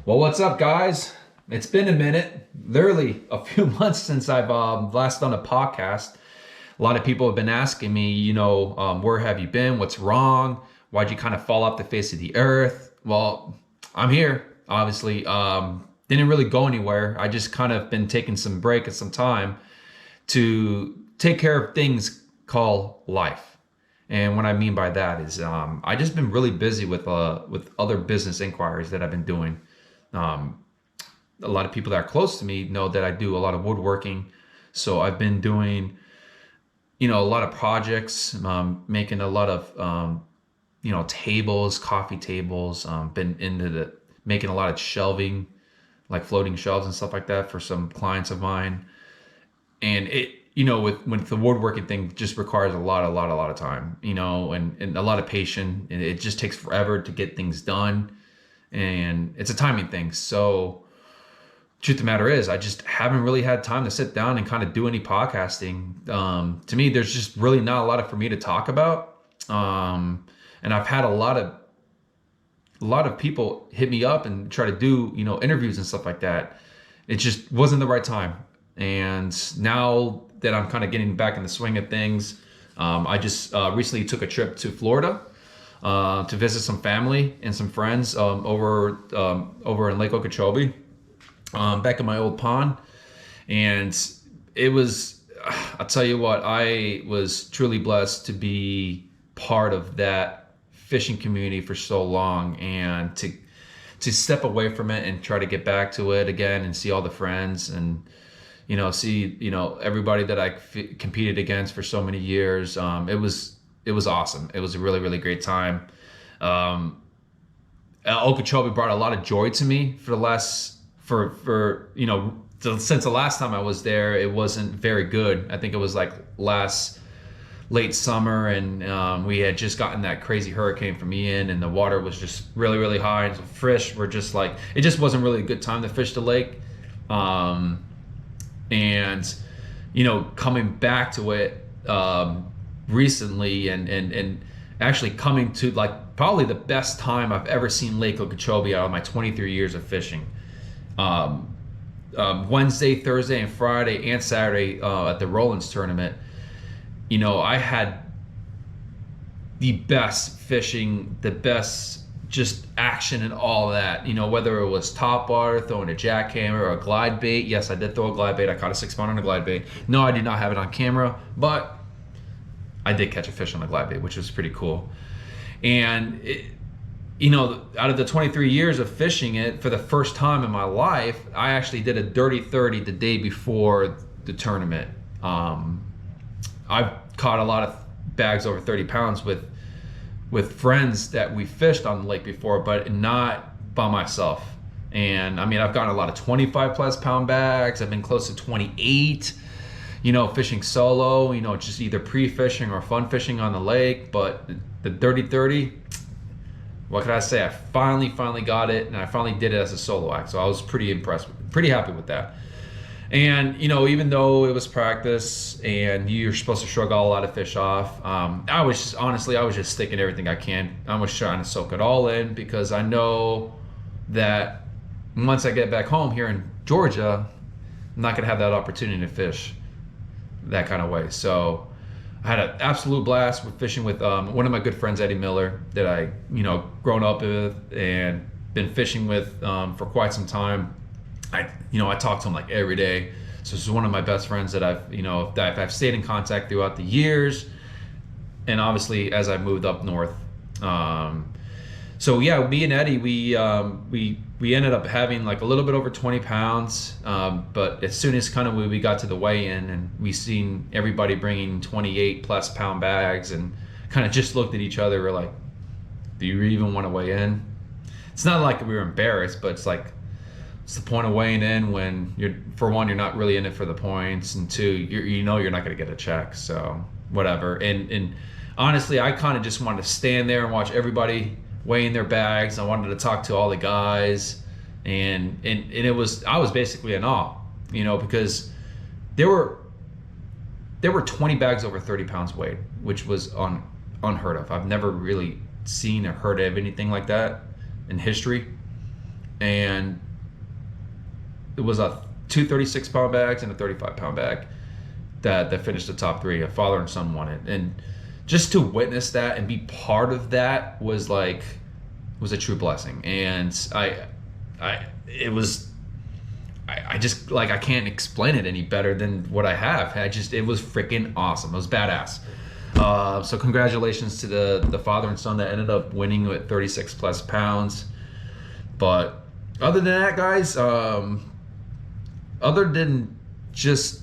Well, what's up, guys? It's been a minute, literally a few months since I've last done a podcast. A lot of people have been asking me, where have you been? What's wrong? Why'd you kind of fall off the face of the earth? Well, I'm here, obviously. Didn't really go anywhere. I just kind of been taking some break and some time to take care of things called life. And what I mean by that is I just been really busy with other business inquiries that I've been doing. A lot of people that are close to me know that I do a lot of woodworking. So I've been doing, a lot of projects, making a lot of, tables, coffee tables, been into making a lot of shelving, like floating shelves and stuff like that for some clients of mine. And it, with the woodworking thing just requires a lot of time, and a lot of patience, and it just takes forever to get things done. And it's a timing thing. So truth of the matter is, I just haven't really had time to sit down and kind of do any podcasting. To me, there's just really not a lot for me to talk about. And I've had a lot of people hit me up and try to do, interviews and stuff like that. It just wasn't the right time. And now that I'm kind of getting back in the swing of things, I just recently took a trip to Florida to visit some family and some friends over in Lake Okeechobee, back in my old pond. And it was, I'll tell you what, I was truly blessed to be part of that fishing community for so long, and to step away from it and try to get back to it again and see all the friends and see everybody that I competed against for so many years. It was awesome. It was a really, really great time. Okeechobee brought a lot of joy to me since the last time I was there. It wasn't very good. I think it was like late summer, and we had just gotten that crazy hurricane from Ian, and the water was just really, really high, and so fish were just like, it just wasn't really a good time to fish the lake. And coming back to it recently, and actually coming to like probably the best time I've ever seen Lake Okeechobee out of my 23 years of fishing. Wednesday, Thursday, and Friday and Saturday at the Roland's tournament, I had the best fishing, the best just action and all that, whether it was top water, throwing a jackhammer or a glide bait. Yes, I did throw a glide bait. I caught a 6-pound on a glide bait. No, I did not have it on camera, but I did catch a fish on a glide bait, which was pretty cool. And out of the 23 years of fishing it, for the first time in my life, I actually did a dirty 30 the day before the tournament. I've caught a lot of bags over 30 pounds with friends that we fished on the lake before, but not by myself. And I mean, I've gotten a lot of 25 plus pound bags. I've been close to 28, fishing solo, just either pre-fishing or fun fishing on the lake. But the dirty 30, what can I say? I finally got it, and I finally did it as a solo act. So I was pretty impressed, pretty happy with that. And even though it was practice and you're supposed to shrug all a lot of fish off, I was just sticking everything I can. I was trying to soak it all in, because I know that once I get back home here in Georgia, I'm not gonna have that opportunity to fish that kind of way. So I had an absolute blast with fishing with one of my good friends, Eddie Miller, that I grown up with and been fishing with for quite some time. I talk to him like every day. So this is one of my best friends that I've stayed in contact throughout the years, and obviously as I moved up north. So yeah, me and Eddie, we ended up having like a little bit over 20 pounds. But as soon as kind of we got to the weigh-in, and we seen everybody bringing 28 plus pound bags, and kind of just looked at each other, we're like, do you even want to weigh in? It's not like we were embarrassed, but it's like, it's the point of weighing in when for one, you're not really in it for the points, and two, you're not going to get a check. So whatever. And honestly, I kind of just wanted to stand there and watch everybody weighing their bags. I wanted to talk to all the guys, and I was basically in awe, because there were 20 bags over 30 pounds weighed, which was unheard of. I've never really seen or heard of anything like that in history. and it was a 2 36-pound bags and a 35-pound bag that finished the top three. A father and son won it, and just to witness that and be part of that was a true blessing. And I just like, I can't explain it any better than what I have. It was freaking awesome. It was badass. So congratulations to the father and son that ended up winning with 36 plus pounds. But other than that, guys, other than just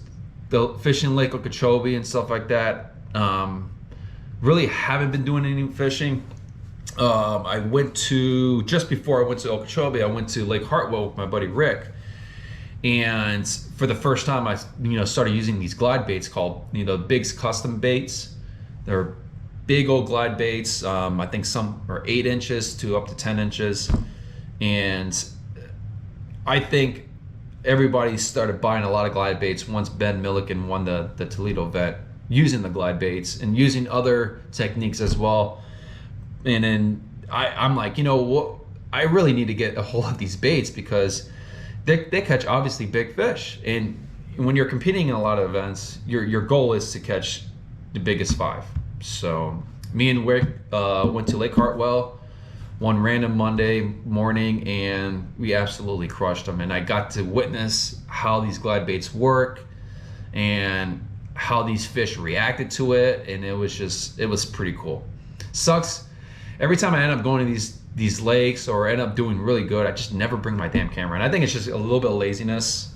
the fishing Lake Okeechobee and stuff like that, really haven't been doing any fishing. I went to, just before I went to Okeechobee, I went to Lake Hartwell with my buddy Rick. And for the first time, I started using these glide baits called Biggs Custom Baits. They're big old glide baits. I think some are 8 inches to up to 10 inches. And I think everybody started buying a lot of glide baits once Ben Milliken won the Toledo event, using the glide baits and using other techniques as well. And then I'm like, what? I really need to get a hold of these baits, because they catch obviously big fish. And when you're competing in a lot of events, your goal is to catch the biggest 5. So me and Rick went to Lake Hartwell one random Monday morning, and we absolutely crushed them. And I got to witness how these glide baits work and how these fish reacted to it, and it was pretty cool. Sucks every time I end up going to these lakes or end up doing really good, I just never bring my damn camera. And I think it's just a little bit of laziness.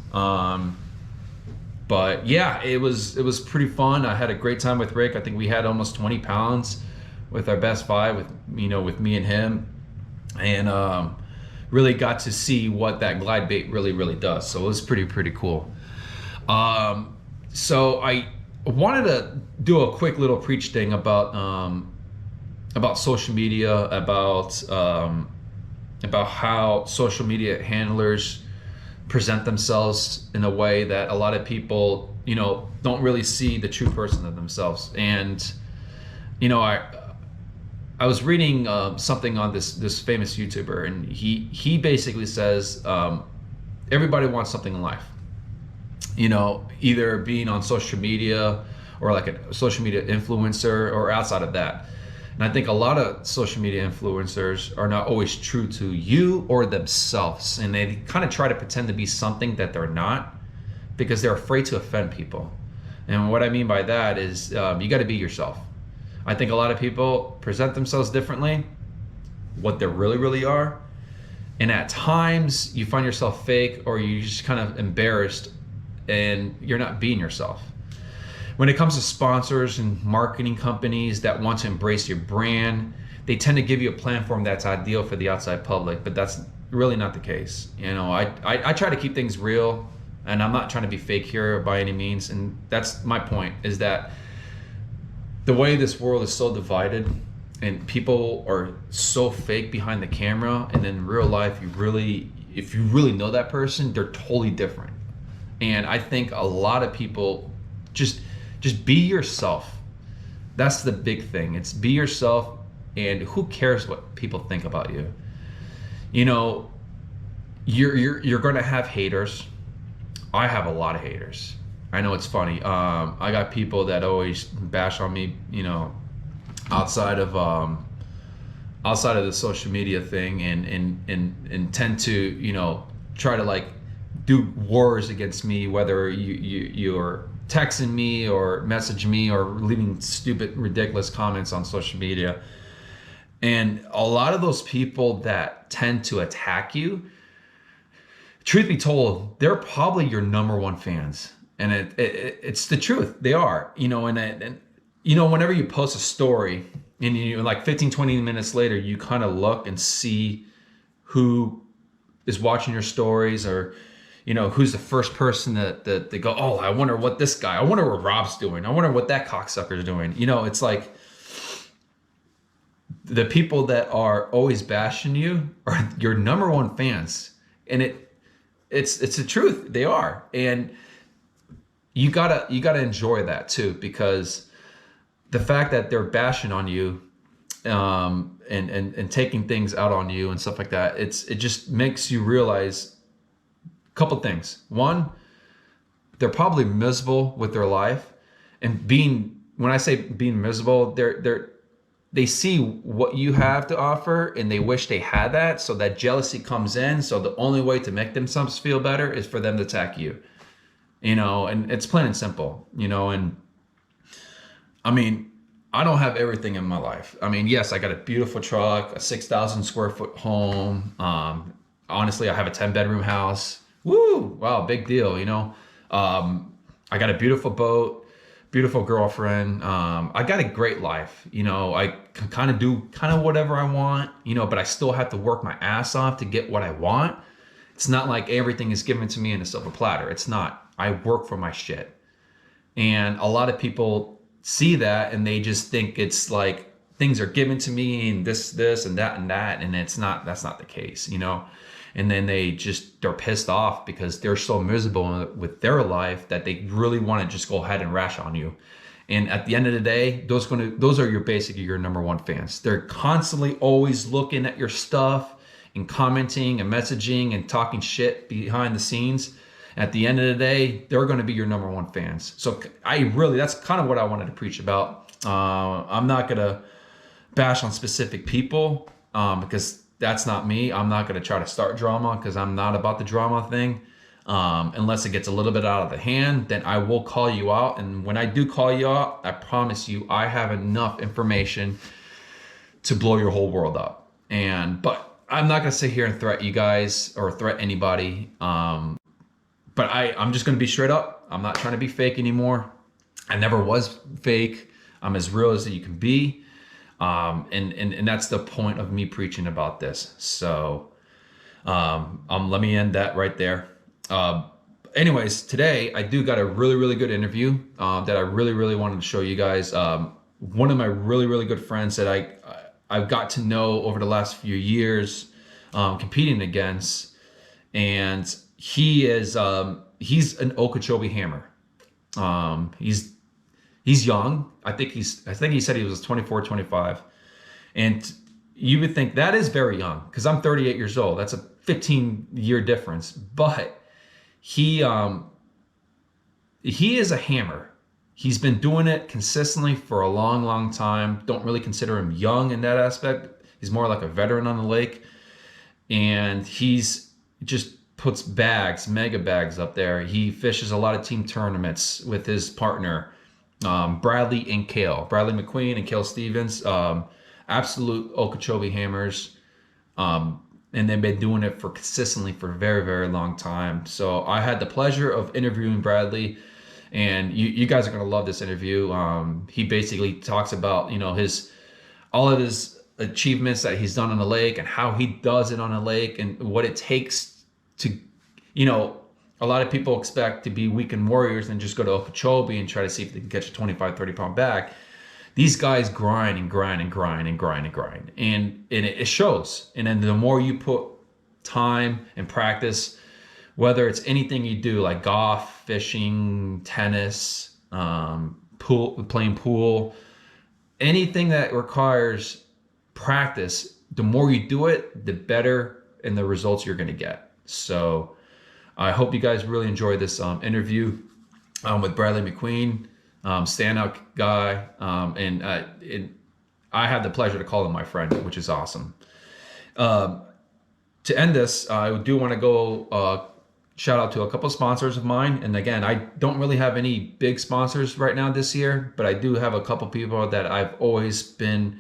But yeah, it was pretty fun. I had a great time with Rick. I think we had almost 20 pounds with our best 5 with me and him, and really got to see what that glide bait really does. So it was pretty cool. So I wanted to do a quick little preach thing about social media, about how social media handlers present themselves in a way that a lot of people, don't really see the true person of themselves. And, I was reading something on this famous YouTuber, and he basically says everybody wants something in life. Either being on social media or like a social media influencer or outside of that. And I think a lot of social media influencers are not always true to you or themselves. And they kind of try to pretend to be something that they're not, because they're afraid to offend people. And what I mean by that is you got to be yourself. I think a lot of people present themselves differently, what they really are. And at times you find yourself fake, or you're just kind of embarrassed and you're not being yourself. When it comes to sponsors and marketing companies that want to embrace your brand, they tend to give you a platform that's ideal for the outside public, but that's really not the case. I try to keep things real, and I'm not trying to be fake here by any means. And that's my point, is that the way this world is so divided, and people are so fake behind the camera, and in real life, if you really know that person, they're totally different. And I think a lot of people just be yourself. That's the big thing. It's be yourself, and who cares what people think about you? You're gonna have haters. I have a lot of haters. I know it's funny. I got people that always bash on me, outside of the social media thing, and tend to, try to like do wars against me, whether you're texting me or messaging me or leaving stupid, ridiculous comments on social media. And a lot of those people that tend to attack you, truth be told, they're probably your number 1 fans. And it's the truth. They are, and whenever you post a story and you like 15-20 minutes later, you kind of look and see who is watching your stories, or who's the first person that they go, oh, I wonder what I wonder what Rob's doing. I wonder what that cocksucker's doing. It's like the people that are always bashing you are your number 1 fans. And it's the truth. They are. And you gotta enjoy that too, because the fact that they're bashing on you, and taking things out on you and stuff like that. It just makes you realize a couple things. One, they're probably miserable with their life, and when I say being miserable, they see what you have to offer and they wish they had that, so that jealousy comes in. So the only way to make themselves feel better is for them to attack you, and it's plain and simple, and I mean, I don't have everything in my life. I mean, yes, I got a beautiful truck, a 6,000 square foot home. Honestly, I have a 10-bedroom house. Woo! Wow, big deal, I got a beautiful boat, beautiful girlfriend. I got a great life. I can kind of do whatever I want, but I still have to work my ass off to get what I want. It's not like everything is given to me in a silver platter. It's not. I work for my shit. And a lot of people see that and they just think it's like things are given to me and this and that. And that's not the case, And then they're pissed off because they're so miserable with their life that they really want to just go ahead and rash on you. And at the end of the day, those are basically your number one fans. They're constantly always looking at your stuff and commenting and messaging and talking shit behind the scenes. At the end of the day, they're going to be your number one fans. So that's kind of what I wanted to preach about. I'm not going to bash on specific people because that's not me. I'm not going to try to start drama because I'm not about the drama thing. Unless it gets a little bit out of the hand, then I will call you out. And when I do call you out, I promise you, I have enough information to blow your whole world up. But I'm not going to sit here and threat you guys or threat anybody. But I'm just going to be straight up. I'm not trying to be fake anymore. I never was fake. I'm as real as you can be. And that's the point of me preaching about this. So let me end that right there. Anyways, today I do got a really, really good interview that I really, really wanted to show you guys. One of my really, really good friends that I've got to know over the last few years competing against, and he's an Okeechobee hammer. He's young. I think he said he was 24, 25. And you would think that is very young because I'm 38 years old. That's a 15-year difference. But he is a hammer. He's been doing it consistently for a long, long time. Don't really consider him young in that aspect. He's more like a veteran on the lake. And he's just puts mega bags up there. He fishes a lot of team tournaments with his partner, Bradley Macqueen and Cale Stevens, absolute Okeechobee hammers. And they've been doing it consistently for a very, very long time. So I had the pleasure of interviewing Bradley, and you guys are going to love this interview. He basically talks about, all of his achievements that he's done on the lake and how he does it on a lake and what it takes to, a lot of people expect to be weekend warriors and just go to Okeechobee and try to see if they can catch a 25, 30-pound bag. These guys grind and grind and grind and grind and grind. And it shows. And then the more you put time and practice, whether it's anything you do like golf, fishing, tennis, playing pool, anything that requires practice, the more you do it, the better and the results you're going to get. So I hope you guys really enjoy this interview with Bradley Macqueen, standout guy. And I had the pleasure to call him my friend, which is awesome. To end this, I do want to go shout out to a couple of sponsors of mine. And again, I don't really have any big sponsors right now this year, but I do have a couple people that I've always been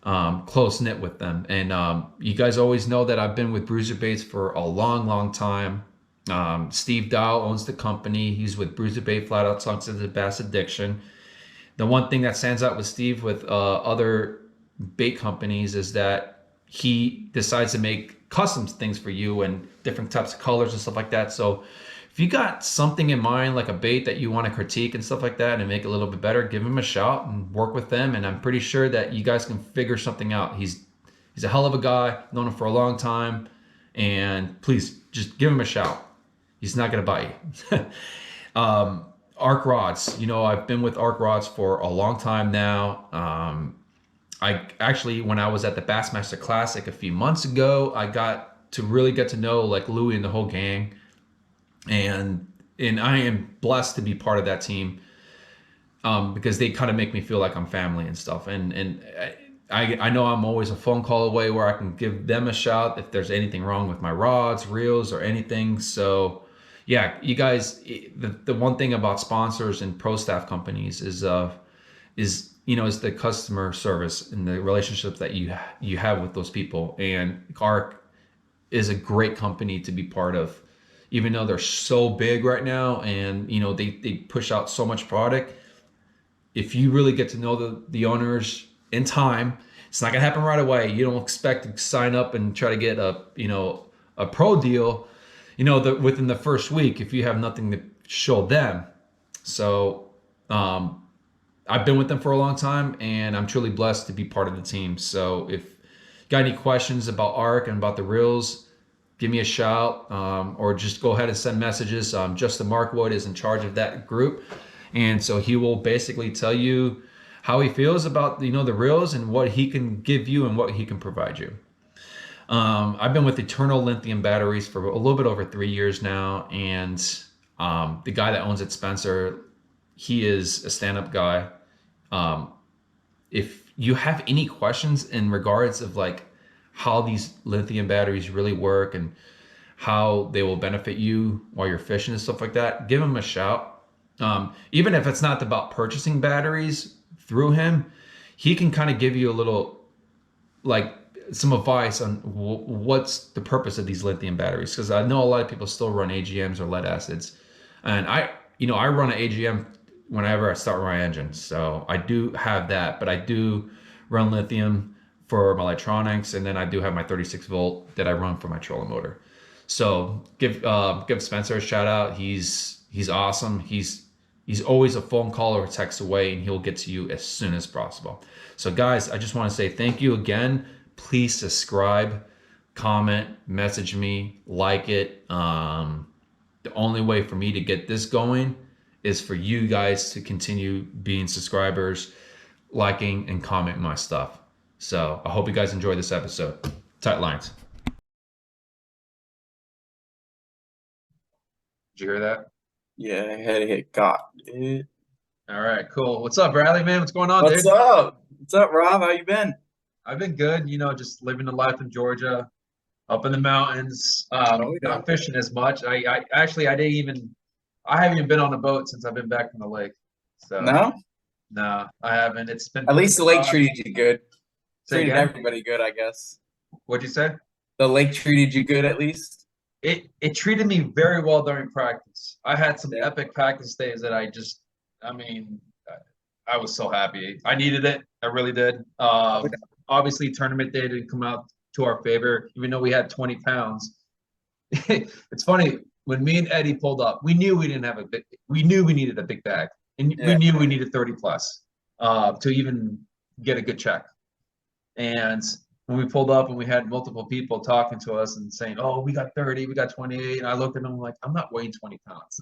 close knit with them. And you guys always know that I've been with Bruiser Baits for a long, long time. Steve Dow owns the company. He's with Bruiser Bait, Flat Out Sensitive Bass Addiction. The one thing that stands out with Steve with other bait companies is that he decides to make custom things for you and different types of colors and stuff like that. So if you got something in mind, like a bait that you want to critique and stuff like that and make it a little bit better, give him a shout and work with them. And I'm pretty sure that you guys can figure something out. He's a hell of a guy, known him for a long time. And please just give him a shout. He's not going to bite you. Arc Rods. I've been with Arc Rods for a long time now. I actually, when I was at the Bassmaster Classic a few months ago, I got to really get to know like Louie and the whole gang, and I am blessed to be part of that team, because they kind of make me feel like I'm family and stuff. And I know I'm always a phone call away where I can give them a shout if there's anything wrong with my rods, reels, or anything. So yeah, you guys, the one thing about sponsors and pro staff companies is the customer service and the relationships that you have with those people. And ARC is a great company to be part of, even though they're so big right now, and they push out so much product. If you really get to know the owners in time, it's not gonna happen right away. You don't expect to sign up and try to get a pro deal, within the first week if you have nothing to show them. So I've been with them for a long time, and I'm truly blessed to be part of the team. So if you got any questions about ARC and about the reels, give me a shout, or just go ahead and send messages. Justin Markwood is in charge of that group, and so he will basically tell you how he feels about the reels and what he can give you and what he can provide you. I've been with Eternal Lithium Batteries for a little bit over 3 years now, and the guy that owns it, Spencer, he is a stand-up guy. If you have any questions in regards of like how these lithium batteries really work and how they will benefit you while you're fishing and stuff like that, give him a shout. Even if it's not about purchasing batteries through him, he can kind of give you a little, like, some advice on what's the purpose of these lithium batteries. Because I know a lot of people still run AGMs or lead acids, and I run an AGM whenever I start my engine, so I do have that. But I do run lithium for my electronics, and then I do have my 36 volt that I run for my trolling motor. So give Spencer a shout out. He's awesome. He's always a phone call or a text away, and he'll get to you as soon as possible. So guys, I just want to say thank you again. Please subscribe, comment, message me, like it. The only way for me to get this going is for you guys to continue being subscribers, liking, and commenting my stuff. So I hope you guys enjoy this episode. Tight lines. Did you hear that? Yeah, I had to hit got it. All right, cool. What's up, Bradley, man? What's going on, What's dude? up? What's up, Rob? How you been? I've been good, just living the life in Georgia, up in the mountains. Oh yeah. Not fishing as much. I actually I haven't even been on a boat since I've been back from the lake. So No? no, I haven't. It's been At least the lake treated you good. say Treated again. everybody good, I guess. What'd you say? The lake treated you good at least. It treated me very well during practice. I had some Yeah. epic practice days that I mean, I was so happy. I needed it. I really did. Obviously, tournament day didn't come out to our favor, even though we had 20 pounds. It's funny, when me and Eddie pulled up, we knew we didn't have a big. We knew we needed a big bag, and we Yeah. knew we needed 30 plus to even get a good check. And when we pulled up and we had multiple people talking to us and saying, "Oh, we got 30, we got 28," and I looked at them like, "I'm not weighing 20 pounds."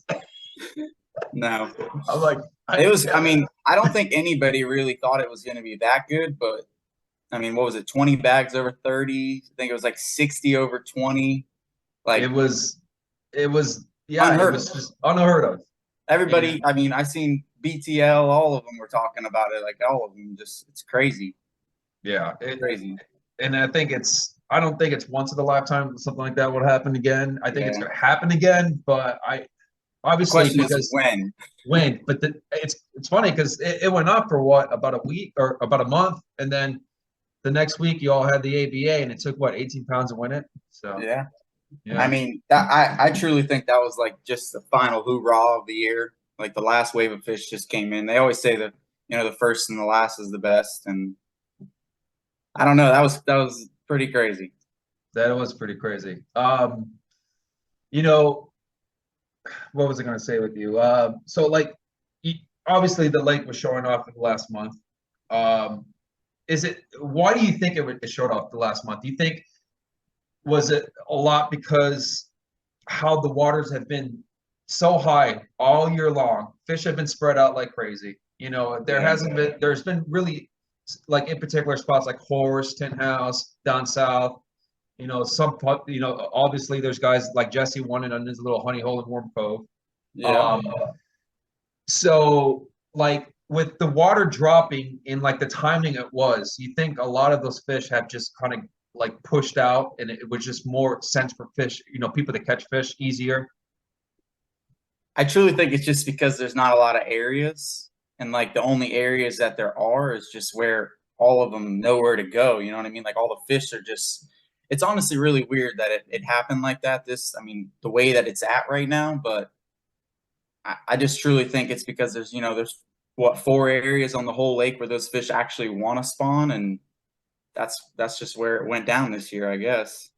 No. I'm like, I mean, I don't think anybody really thought it was gonna be that good, but I mean, what was it, 20 bags over 30? I think it was like 60 over 20. Like it was, yeah, it unheard was of. just unheard of. Everybody, And I mean, I seen BTL, all of them were talking about it, like all of them, just it's crazy. yeah, Crazy. and I don't think it's once in a lifetime something like that would happen again. I think it's Yeah. going to happen again, but The obviously question is because when. when, but it's funny because it went up for what, about a week or about a month, and then the next week you all had the ABA, and it took what, 18 pounds to win it. So Yeah. I yeah, mean, I truly think that was like just the final hoorah of the year. Like the last wave of fish just came in. They always say that, the first and the last is the best. And I don't know. That was pretty crazy. that was pretty crazy. You know, what was I going to say with you? So like, obviously the lake was showing off in the last month. Um, why do you think it showed off the last month? Do you think, was it a lot because how the waters have been so high all year long? Fish have been spread out like crazy. There Yeah. hasn't been, there's been really like in particular spots like Horse, Tent House, down south. Obviously there's guys like Jesse wanted on his little honey hole in Warm Cove. Yeah. Um, so like with the water dropping in like the timing it was, you think a lot of those fish have just kind of like pushed out and it was just more sense for fish, people to catch fish easier. I truly think it's just because there's not a lot of areas, and like the only areas that there are is just where all of them know where to go. You know what I mean? Like all the fish are just. It's honestly really weird that it happened like that. I mean, the way that it's at right now, but I just truly think it's because there's what, 4 areas on the whole lake where those fish actually want to spawn, and that's just where it went down this year, I guess.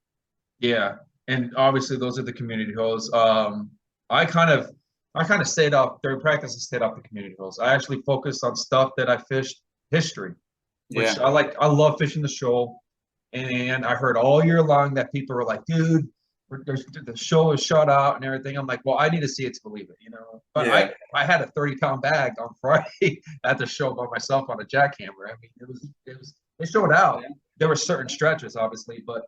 Yeah, and obviously those are the community holes. I kind of I kind of stayed off during practice and stayed off the community holes. I actually focused on stuff that I fished history, which Yeah, I like. I love fishing the shoal, and I heard all year long that people were like, "Dude, the shoal is shut out and everything." I'm like, "Well, I need to see it to believe it." But yeah, I had a 30-pound bag on Friday at the show by myself on a jackhammer. I mean, it was they showed out. There were certain stretches, obviously, but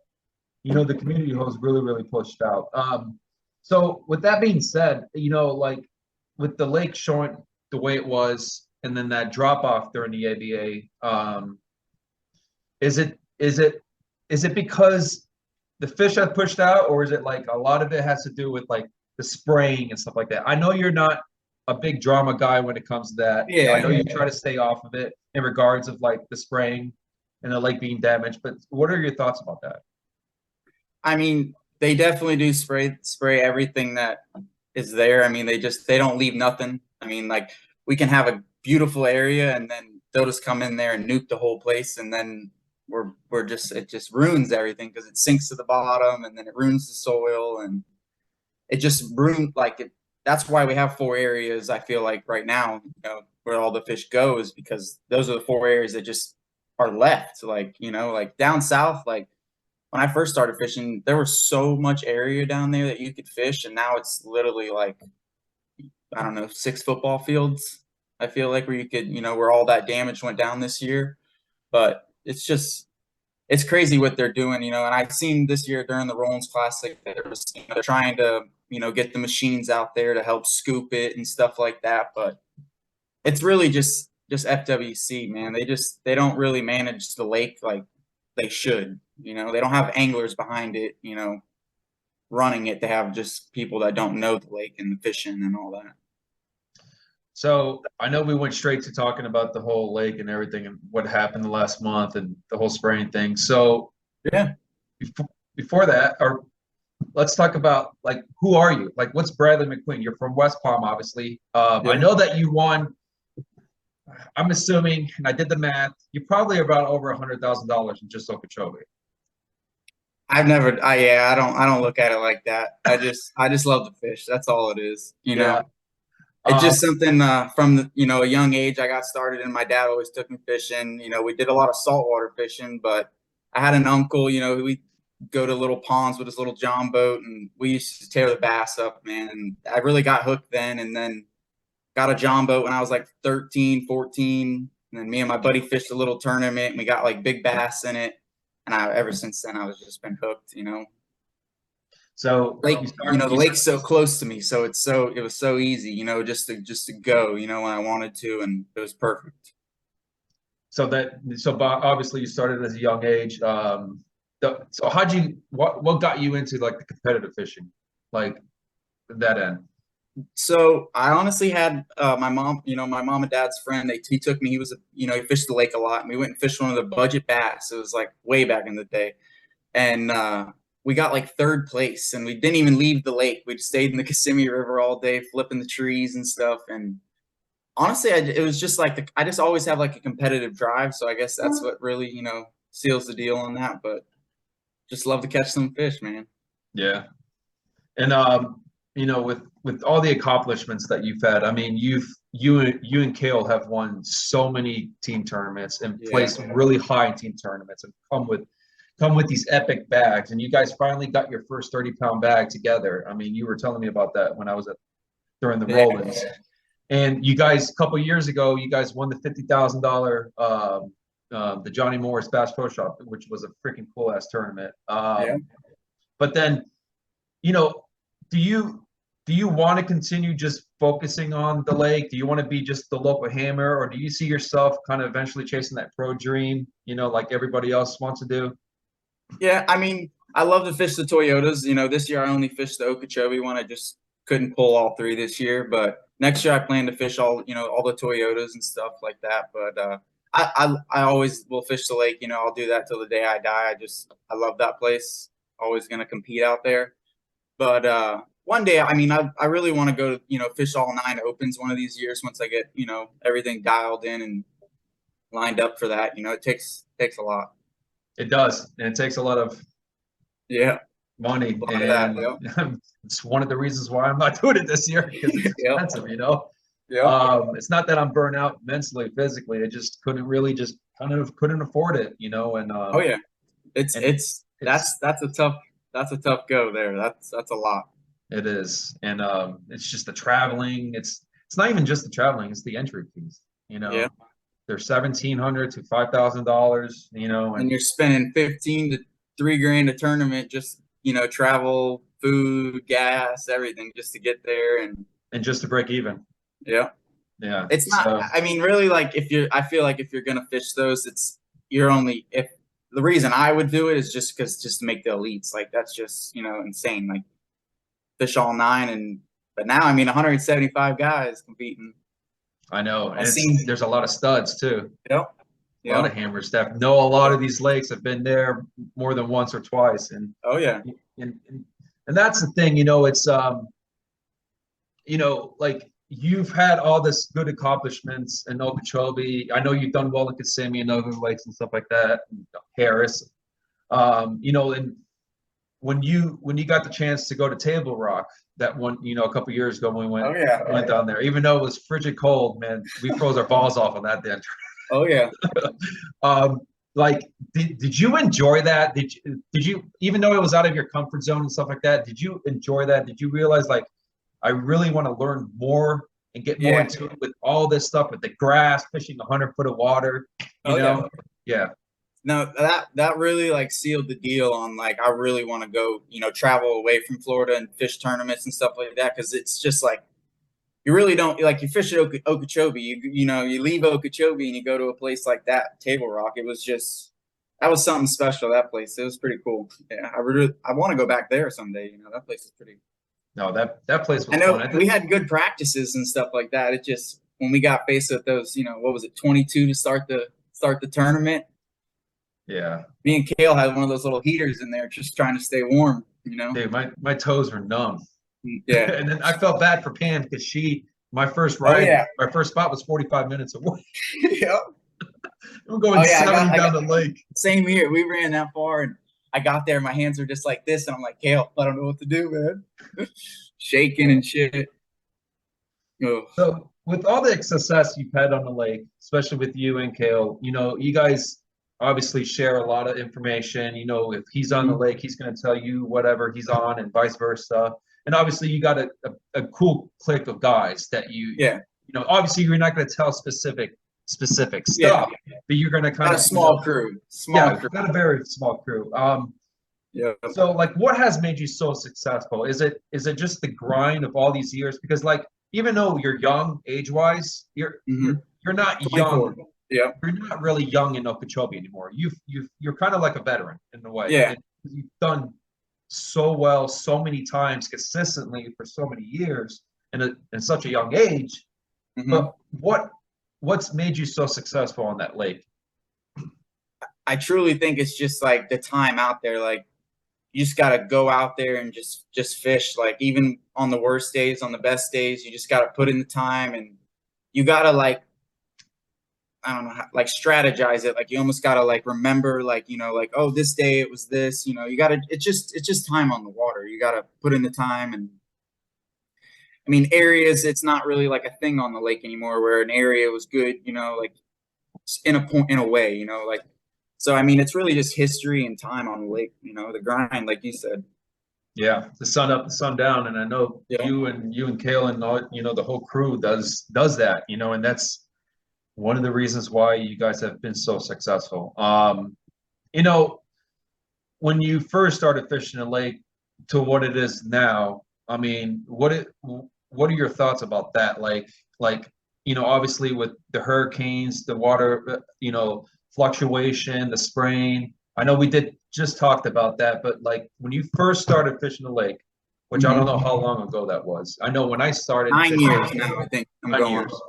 the community host really pushed out. So with that being said, like with the lake showing the way it was, and then that drop off during the ABA, is it because the fish have pushed out, or is it like a lot of it has to do with like the spraying and stuff like that? I know you're not a big drama guy when it comes to that. I know yeah. you try to stay off of it in regards of like the spraying and the lake being damaged, but what are your thoughts about that? I mean, they definitely do spray everything that is there. I mean, they don't leave nothing. I mean, like we can have a beautiful area and then they'll just come in there and nuke the whole place, and then we're just it just ruins everything because it sinks to the bottom and then it ruins the soil, and it just ruined like it. That's why we have 4 areas. I feel like right now, where all the fish goes, because those are the 4 areas that just are left. Like like down south, like when I first started fishing, there was so much area down there that you could fish, and now it's literally like I don't know, 6 football fields. I feel like where you could, where all that damage went down this year. But it's crazy what they're doing, And I've seen this year during the Rollins Classic, they're trying to, get the machines out there to help scoop it and stuff like that. But it's really just FWC, man. They don't really manage the lake like they should. They don't have anglers behind it, running it. They have just people that don't know the lake and the fishing and all that. So I know we went straight to talking about the whole lake and everything and what happened the last month and the whole spraying thing. So Yeah. before that, or let's talk about like who are you? Like what's Bradley Macqueen? You're from West Palm, obviously. I Yeah. know that you won. I'm assuming, and I did the math. You probably about over $100,000 in just Okeechobee. I don't look at it like that. I just love the fish. That's all it is. Yeah. It's Um, just something from a young age I got started, and my dad always took me fishing. We did a lot of saltwater fishing, but I had an uncle, who we go to little ponds with his little john boat, and we used to tear the bass up, man. And I really got hooked then, and then got a john boat when I was like 13, 14. And then me and my buddy fished a little tournament, and we got like big bass in it. And ever since then, I was just been hooked. so Lake, the you lake's so close to me, so it was so easy, just to go, when I wanted to, and it was perfect. obviously you started as a young age. So what got you into like the competitive fishing, like that end? So I honestly had my mom, my mom and dad's friend. He took me. He was, he fished the lake a lot, and we went and fished one of the budget bass. It was like way back in the day, and we got like third place, and we didn't even leave the lake. We just stayed in the Kissimmee River all day, flipping the trees and stuff. And honestly, it was just like I just always have like a competitive drive, so I guess that's what really seals the deal on that. But just love to catch some fish, man. Yeah. And with all the accomplishments that you've had, I mean, you and Kale have won so many team tournaments and Yeah. placed really high in team tournaments and come with these epic bags. And you guys finally got your first 30-pound bag together. I mean, you were telling me about that when I was during the Yeah. Rollins. And you guys, a couple years ago, you guys won the $50,000 the Johnny Morris Bass Pro Shop, which was a freaking cool ass tournament. Yeah. But then, you know, do you want to continue just focusing on the lake? Do you want to be just the local hammer, or do you see yourself kind of eventually chasing that pro dream, like everybody else wants to do? Yeah, I mean, I love to fish the Toyotas. This year I only fished the Okeechobee one. I just couldn't pull all three this year, but next year I plan to fish all the Toyotas and stuff like that. But I always will fish the lake. I'll do that till the day I die. I love that place. Always gonna compete out there. But one day, I mean, I really want to go to fish all 9 opens one of these years once I get everything dialed in and lined up for that. It takes a lot. It does, and it takes a lot of Yeah. money, A lot of and that, yeah. it's one of the reasons why I'm not doing it this year because it's Yep. expensive. Yep. It's not that I'm burnt out mentally, physically. I just couldn't afford it, and Oh yeah. It's and it's it's that's a tough go there. That's a lot. it is, and it's just the traveling. It's not even just the traveling; it's the entry fees. Yeah. They're $1,700 to $5,000. And And you're spending 15 to 3 grand a tournament just travel, food, gas, everything just to get there and just to break even. yeah. Yeah. It's not. So I mean, really, like I feel like if you're gonna fish those, you're only if the reason I would do it is just to make the elites. Like that's just insane. Like fish all 9 but now I mean 175 guys competing. I know, I've and seen. there's a lot of studs too. Yep. A lot Yep. of hammer staff. Know a lot of these lakes have been there more than once or twice, and Oh yeah. and and, and that's the thing. It's like you've had all this good accomplishments in Okeechobee. I know you've done well in Kissimmee and other lakes and stuff like that, and Harris. And when you got the chance to go to Table Rock that one, a couple years ago when we went Oh yeah. went down there, even though it was frigid cold, man, we froze our balls off on that day. Oh yeah. Like, did you enjoy that? Did you, even though it was out of your comfort zone and stuff like that, did you enjoy that? Did you realize, like, I really want to learn more and get more Yeah. into it with all this stuff with the grass, fishing 100 foot of water, Oh yeah. Yeah. No, that really like sealed the deal on like I really want to go, travel away from Florida and fish tournaments and stuff like that because it's just like you really don't like you fish at Okeechobee, you leave Okeechobee and you go to a place like that, Table Rock. It was just that was something special. That place, it was pretty cool. Yeah, I want to go back there someday. That place is pretty. No, that place was I know fun. we had good practices and stuff like that. It just when we got faced with those, what was it, 22 to start the tournament. Yeah. Me and Kale had one of those little heaters in there, just trying to stay warm. Dude, my toes were numb. Yeah. And then I felt bad for Pam because my first Oh ride, yeah. my first spot was 45 minutes away. Yep. We're going 70 down the lake. Same here. We ran that far, and I got there. My hands were just like this, and I'm like, Kale, I don't know what to do, man. Shaking and shit. Ugh. So with all the success you've had on the lake, especially with you and Kale, you guys obviously share a lot of information. If he's on the lake, he's going to tell you whatever he's on, and vice versa. And obviously, you got a cool clique of guys that Yeah. Obviously, you're not going to tell specific stuff, Yeah. but you're going to kind Got of a small crew. Small crew. got a very small crew. Yeah. So, like, what has made you so successful? Is it just the grind of all these years? Because, like, even though you're young age-wise, you're not 24. young. Yeah. You're not really young in Okeechobee anymore. You're kind of like a veteran in a way. Yeah. You've done so well, so many times, consistently for so many years, in such a young age. But what's made you so successful on that lake? I truly think it's just like the time out there. Like you just got to go out there and just fish. Like even on the worst days, on the best days, you just got to put in the time, and you got to like, I don't know, like strategize it. Like you almost got to like remember, like, like, oh, this day it was this, you got to, it's just time on the water. You got to put in the time. And I mean, areas, it's not really like a thing on the lake anymore where an area was good, like in a way, like, so, I mean, it's really just history and time on the lake, the grind, like you said. Yeah, the sun up, the sun down, and I know you and Kale and all, the whole crew does that, and one of the reasons why you guys have been so successful. You know, when you first started fishing the lake to what it is now, I mean, what are your thoughts about that? Obviously with the hurricanes, the water, fluctuation, the spraying. I know we did just talked about that, but like when you first started fishing the lake, which I don't know Mhm. how long ago that was. I know when I started 9 years now, I think I'm 9 years. going.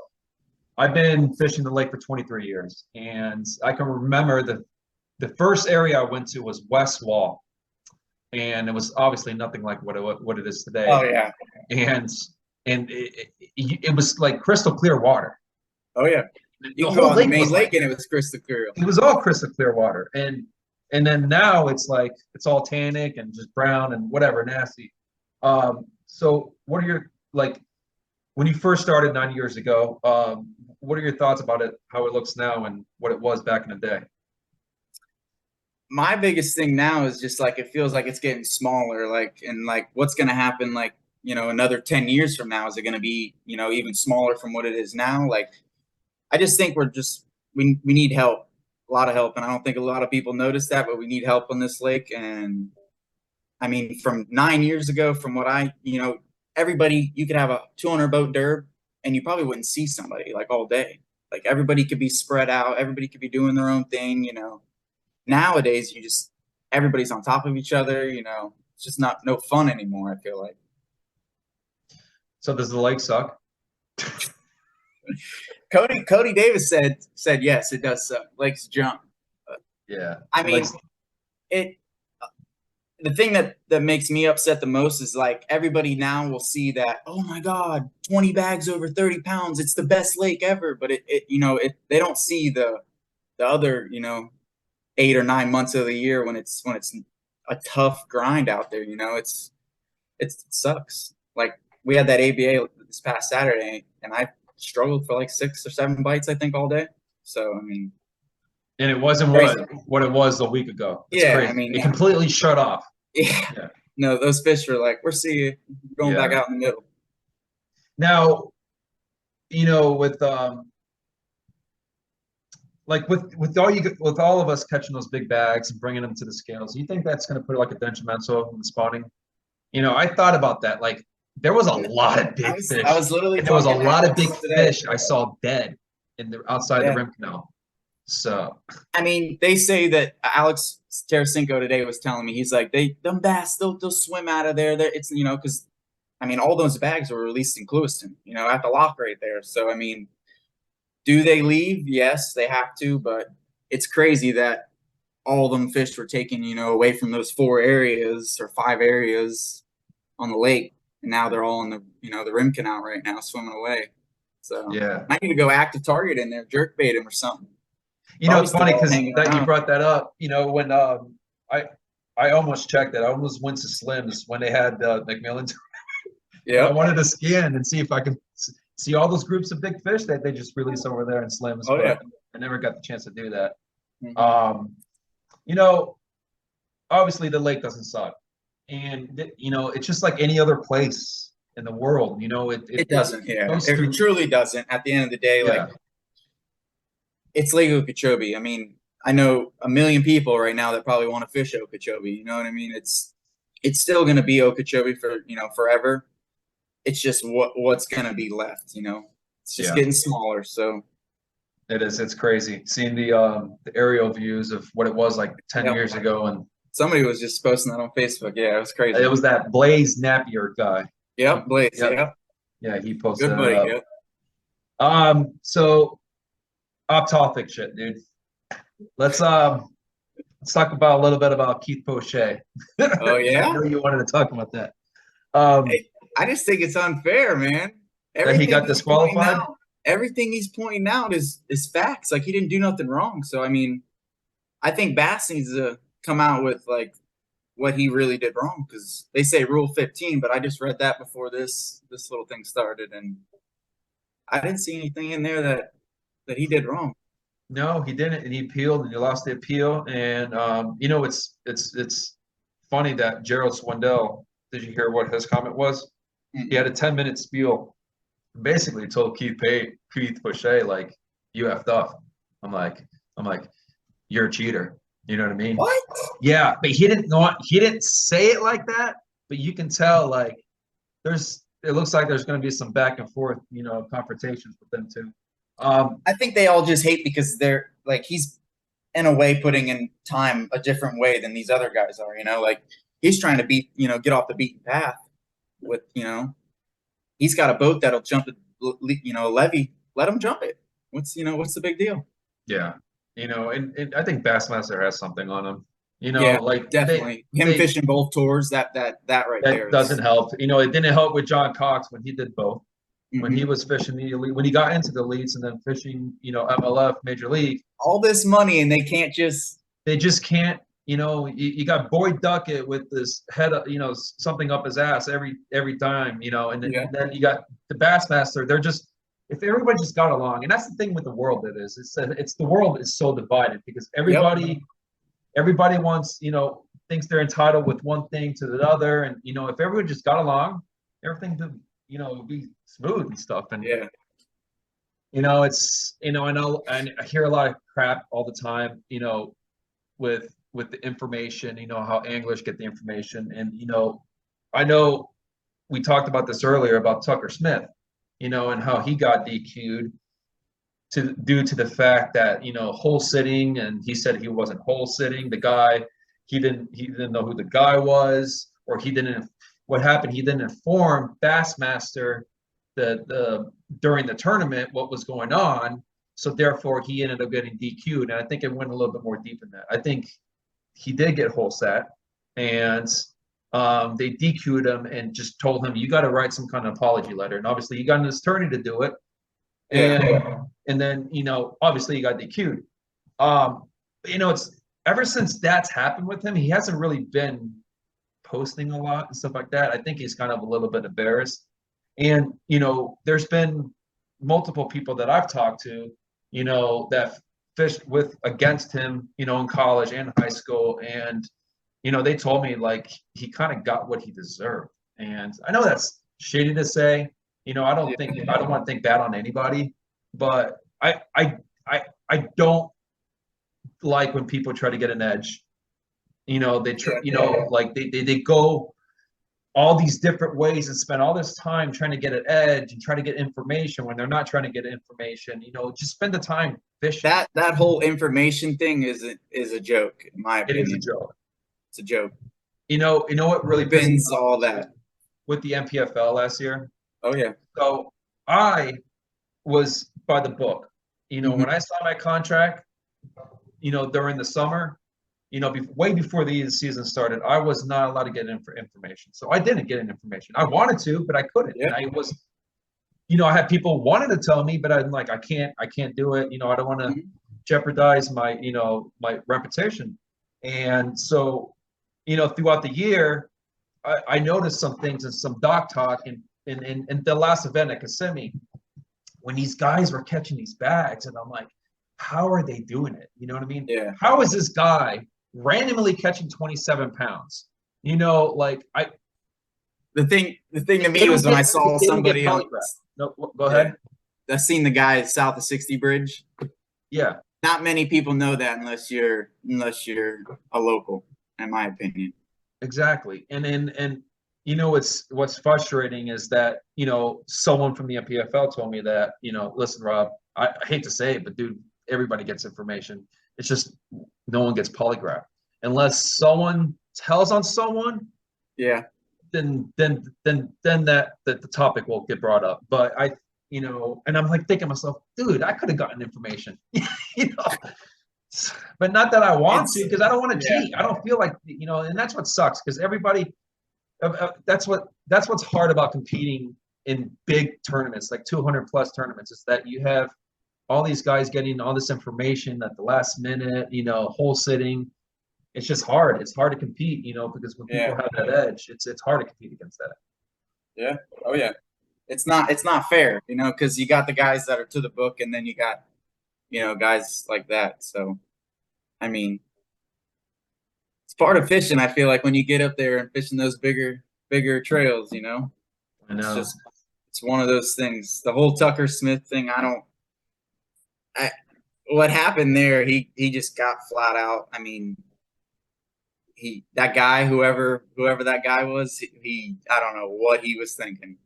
I've been fishing the lake for 23 years, and I can remember the first area I went to was West Wall, and it was obviously nothing like what it is Oh today. yeah. And it was like crystal clear water. Oh yeah. You The can go whole on the lake main was like lake and it was crystal clear. it was all crystal clear water, and then now it's like it's all tannic and just brown and whatever nasty. So what are your like when you first started 9 years ago? What are your thoughts about it? How it looks now and what it was back in the day? My biggest thing now is just like it feels like it's getting smaller, like and like what's gonna happen like, another 10 years from now? Is it gonna be, even smaller from what it is now? Like I just think we need help, a lot of help. And I don't think a lot of people notice that, but we need help on this lake. And I mean, from 9 years ago, from what everybody, you could have a 200 boat derb and you probably wouldn't see somebody like all day. Like everybody could be spread out, everybody could be doing their own thing. Nowadays, everybody's on top of each other. It's just not no fun anymore, I feel like. So does the lake suck? Cody Davis said yes, it does suck. Lake's junk. Yeah, I the mean, lake's it the thing that makes me upset the most is like everybody now will see that, oh my god, 20 bags over 30 pounds, it's the best lake ever. But they don't see the other 8 or 9 months of the year when it's a tough grind out there. It sucks. Like we had that ABA this past Saturday and I struggled for like 6 or 7 bites, I think, all day. So I mean, and it wasn't crazy. what it was a week ago. It's Yeah, I crazy. mean, It completely shut off. yeah. Yeah. No, those fish are like, we're seeing you going back Yeah. out in the middle. Now, with like with all of us catching those big bags and bringing them to the scales, do you think that's going to put like a detrimental in the spawning? I thought about that. Like there was a lot of I big was fish, I was literally and there was a talking to lot of big Alex today. fish I saw dead in the outside the Yeah. rim canal. So I mean, they say that Alex Tarasenko today was telling me, he's like, them bass, they'll swim out of there. It's because I mean, all those bags were released in Clewiston, at the lock right there. So I mean, do they leave? Yes, they have to, but it's crazy that all them fish were taken, away from those 4 areas or 5 areas on the lake, and now they're all in the rim canal right now, swimming away. So yeah, I need to go active target in there, jerk bait him or something. Probably it's still funny all because hanging that you around. brought that up. When I I almost checked it. I almost went to Slim's when they had McMillan, and I Yep. wanted to scan and see if I could see all those groups of big fish that they just released over there in Slim's, Oh yeah. but I never got the chance to do that. Mm-hmm. You know, obviously the lake doesn't suck, and it's just like any other place in the world. It doesn't. It Yeah, goes it through. truly doesn't. At the end of the day, like Yeah, it's Lake Okeechobee. I mean, I know a million people right now that probably want to fish Okeechobee. You know what I mean? It's still going to be Okeechobee for forever. It's just what's going to be left. It's just yeah, getting smaller. So it is. It's crazy seeing the aerial views of what it was like 10 years yep. ago, and Somebody was just posting that on Facebook. Yeah, it was it crazy. was that Blaze Napier guy. Yep, Blaze. Yep, Yep, yeah, he posted good it buddy. up. Yep. So off topic shit, dude. Let's talk about a little bit about Keith Poche. Oh I yeah. know you wanted to talk about that. Um, Hey, I just think it's unfair, man. that he Everything got he's pointing disqualified. out, everything he's pointing out is facts. Like he didn't do nothing wrong. So I mean, I think Bass needs to come out with like what he really did wrong, because they say Rule 15, but I just read that before this little thing started, and I didn't see anything in there that he did wrong. No, he didn't, and he appealed, and he lost the appeal. And it's funny that Gerald Swindell. Did you hear what his comment was? He Mm-mm. had a 10-minute spiel, basically told Keith Poche like, You effed off. I'm like, you're a cheater. You know what I mean? What? Yeah, but he didn't say it like that, but you can tell like it looks like there's going to be some back and forth, confrontations with them too. I think they all just hate because they're like he's in a way putting in time a different way than these other guys are. Like he's trying to get off the beaten path with he's got a boat that'll jump a levee. Let him jump it. What's the big deal? Yeah, and I think Bassmaster has something on him. Yeah, Like definitely. Him they fishing both tours, that right there that doesn't is. help. It didn't help with John Cox when he did both. When he Mhm. was fishing the elite, when he got into the elites and then fishing, MLF Major League, All this money and they can't just. they just can't. You got Boyd Duckett with this head, something up his ass every time, and then, Yeah. and then you got the Bassmaster. They're just if everybody just got along, and that's the thing with the world. It's the world is so divided because Yep. everybody wants, thinks they're entitled with one thing to the other, and if everyone just got along, everything would be smooth and stuff. And Yeah. it's and I hear a lot of crap all the time, with the information, how anglers get the information. And I know we talked about this earlier about Tucker Smith, and how he got DQ'd due to the fact that hole sitting, and he said he wasn't hole sitting. The guy, he didn't know who the guy was, or he didn't. What happened? He didn't inform Bassmaster the during the tournament what was going on, so therefore he ended up getting DQ'd. And I think it went a little bit more deep than that. I think he did get hole sat, and they DQ'd him and just told him you got to write some kind of apology letter. And obviously he got an attorney to do it, and Yeah. and then obviously he got DQ'd. It's ever since that's happened with him, he hasn't really been posting a lot and stuff like that. I think he's kind of a little bit embarrassed. And there's been multiple people that I've talked to, that fished with against him, in college and high school, and they told me like he kind of got what he deserved. And I know that's shady to say. I don't want to think bad on anybody, but I don't like when people try to get an edge. They try, like they go all these different ways and spend all this time trying to get an edge and try to get information when they're not trying to get information. Just spend the time fishing. That whole information thing is a joke, in my It is a opinion. joke. It's a joke. What really pissed me Bins off all that. with the MPFL last year? Oh yeah. So I was by the book. When I saw my contract, during the summer, way before the season started, I was not allowed to get information. So I didn't get information. I wanted to, but I couldn't. Yeah. And I was, I had people wanting to tell me, but I'm like, I can't do it. I don't want to jeopardize my, my reputation. And so, throughout the year, I noticed some things and some doc talk in the last event at Kissimmee when these guys were catching these bags, and I'm like, how are they doing it? You know what I mean? Yeah. How is this guy randomly catching 27 pounds? Like the thing to me was when I saw somebody on. No, go ahead. I've seen the guy south of 60 Bridge. Yeah. Not many people know that unless you're a local, in my opinion. Exactly. And what's frustrating is that, someone from the MPFL told me that, listen, Rob, I hate to say it, but dude, everybody gets information. It's just no one gets polygraphed unless someone tells on someone. Yeah. Then that the topic will get brought up. But and I'm like thinking to myself, dude, I could have gotten information, but not that I want to, because I don't want to cheat. I don't feel like, and that's what sucks, because everybody, that's what's hard about competing in big tournaments, like 200 plus tournaments, is that you have all these guys getting all this information at the last minute, hole sitting. It's just hard. It's hard to compete, because when people have that edge, it's hard to compete against that. Yeah. Oh yeah. It's not fair, because you got the guys that are to the book, and then you got, guys like that. So, I mean, it's part of fishing. I feel like when you get up there and fishing those bigger trails, I know. it's one of those things. The whole Tucker Smith thing, what happened there, he just got flat out. I mean, that guy, whoever that guy was, he I don't know what he was thinking,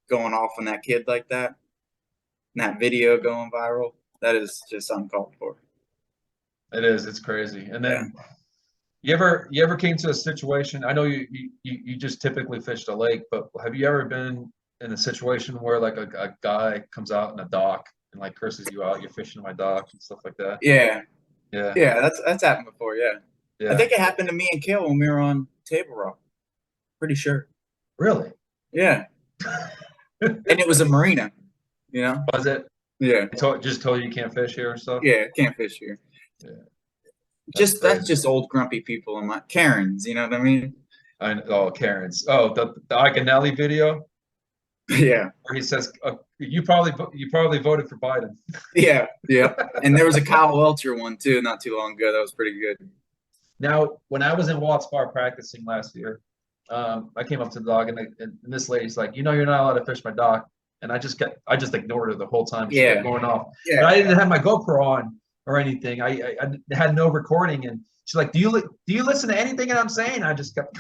going off on that kid like that, and that video going viral. That is just uncalled for. It is. It's crazy. And Yeah. then you ever came to a situation? I know you just typically fished a lake, but have you ever been in a situation where like a guy comes out in a dock and like curses you out? You're fishing in my dock and stuff like that. Yeah. Yeah. Yeah, that's happened before. Yeah, I Yeah. think it happened to me and Kale when we were on Table Rock. Pretty sure. Really? Yeah, and it was a marina. You know. Was it? Yeah. Just told you can't fish here and stuff. Yeah, can't fish here. Yeah. Just that's Crazy. just old grumpy people and my Karens. You know what I mean? Oh, Karen's. Oh, the Iconelli video Yeah. where he says you probably voted for Biden. Yeah. Yeah. And there was a Kyle Welcher one too, not too long ago. That was pretty good. Now, when I was in Watts Bar practicing last year, I came up to the dog and this lady's like, you're not allowed to fish my dock. And I just ignored her the whole time. She kept Yeah. going off. Yeah. But I didn't have my GoPro on or anything. I had no recording. And she's like, do you listen to anything that I'm saying? I just kept,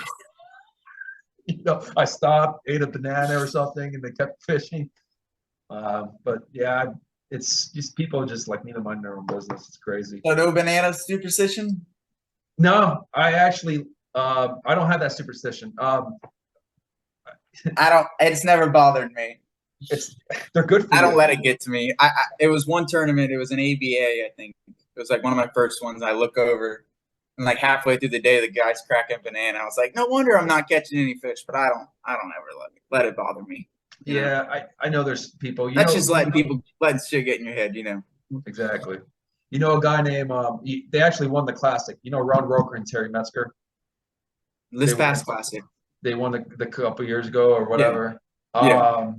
I stopped, ate a banana or something, and they kept fishing. But yeah, it's just people just like need to mind their own business. It's crazy. So no banana superstition? No, I actually, I don't have that superstition. I don't. It's never bothered me. They're good for I you. don't let it get to me. It was one tournament. It was an ABA, I think. It was like one of my first ones. I look over, and like halfway through the day, the guy's cracking banana. I was like, no wonder I'm not catching any fish. But I don't ever let it bother me. Yeah, I know there's people. That's just letting shit get in your head. Exactly. A guy named they actually won the classic. Ron Roker and Terry Metzger. This past classic. They won the couple years ago or whatever. Yeah.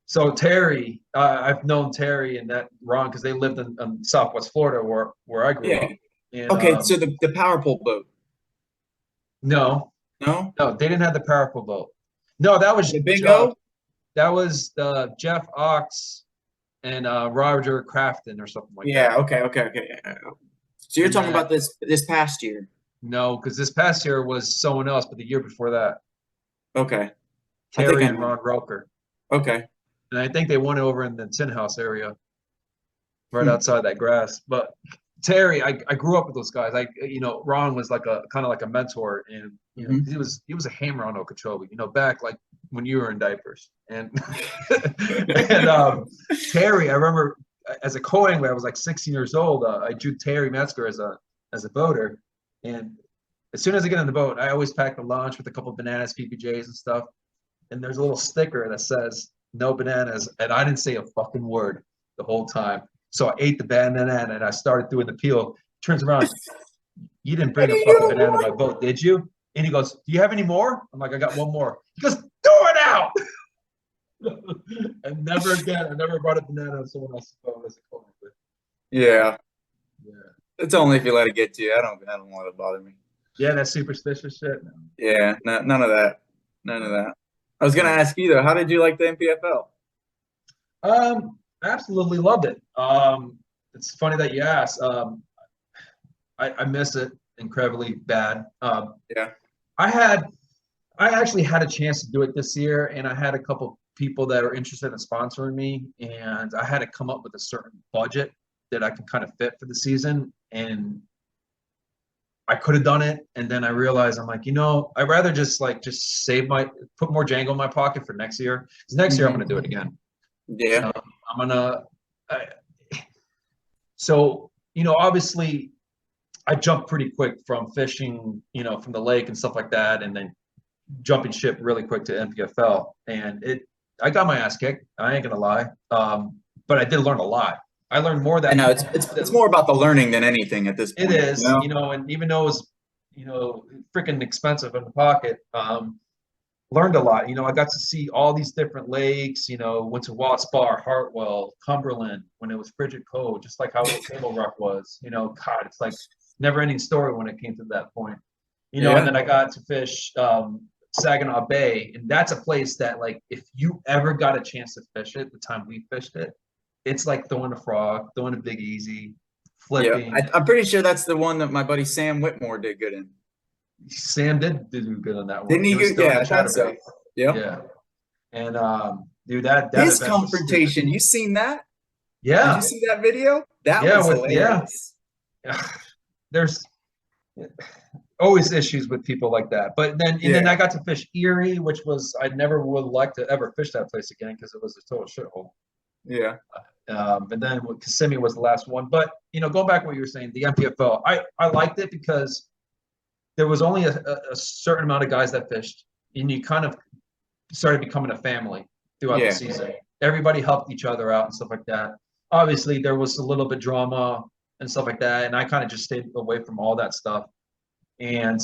So Terry, I've known Terry and that Ron because they lived in Southwest Florida where I grew up. And, okay, so the power pole boat. No, they didn't have the power pole boat. No, that was the Big O. That was Jeff Ox and Roger Crafton or something like that. Yeah. Okay. So you're talking about this past year? No, because this past year was someone else, but the year before that. Okay. Terry and Ron Roker. Okay. And I think they won over in the Tin House area, right outside that grass. But Terry, I grew up with those guys. Ron was like kind of like a mentor, and he was a hammer on Okeechobee. Back like when you were in diapers. And Terry, I remember as a co-angler, I was like 16 years old. I drew Terry Metzger as a boater, and as soon as I get in the boat, I always pack the lunch with a couple of bananas, PPJs, and stuff. And there's a little sticker that says no bananas, and I didn't say a fucking word the whole time. So I ate the banana and I started doing the peel. Turns around, you didn't bring a fucking banana to my boat, did you? And he goes, do you have any more? I'm like, I got one more. He goes, throw it out. And never again, I never brought a banana on someone else's boat as a co-angler. Yeah. It's only if you let it get to you. I don't let it bother me. Yeah, that's superstitious shit. Yeah, none of that. I was gonna ask you though, how did you like the NPFL? Absolutely loved it. It's funny that you asked. I miss it incredibly bad. Yeah. I actually had a chance to do it this year, and I had a couple people that are interested in sponsoring me, and I had to come up with a certain budget that I can kind of fit for the season, and I could have done it, and then I realized I'm like, I'd rather just put more Django in my pocket for next year. Because next year I'm going to do it again. Yeah. So obviously I jumped pretty quick from fishing, from the lake and stuff like that, and then jumping ship really quick to NPFL. And I got my ass kicked. I ain't gonna lie. But I did learn a lot. I learned more that. I know it's more about the learning than anything at this point. It is, and even though it was, freaking expensive in the pocket, learned a lot. I got to see all these different lakes. Went to Watts Bar, Hartwell, Cumberland when it was Frigid Cove, just like how Table Rock was. God, it's like never-ending story when it came to that point. And then I got to fish Saginaw Bay, and that's a place that, like, if you ever got a chance to fish it, the time we fished it, it's like throwing a frog, throwing a big easy, Yeah, flipping. I'm pretty sure that's the one that my buddy Sam Whitmore did good in. Sam did do good on that one. Didn't He he? was Go, still in yeah, the I thought chatterbait. so. Yep. Yeah. And dude, that His event was stupid. confrontation, you seen that? Did you Yeah. see that video? That Yeah, was with hilarious. there's always issues with people like that. But then I Yeah, got to fish Erie, which was I never would like to ever fish that place again because it was a total shithole. yeah, And then Kissimmee was the last one. But going back to what you were saying, the MPFL, I liked it because there was only a certain amount of guys that fished, and you kind of started becoming a family throughout the yeah, season. Everybody helped each other out and stuff like that. Obviously, there was a little bit drama and stuff like that, and I kind of just stayed away from all that stuff. And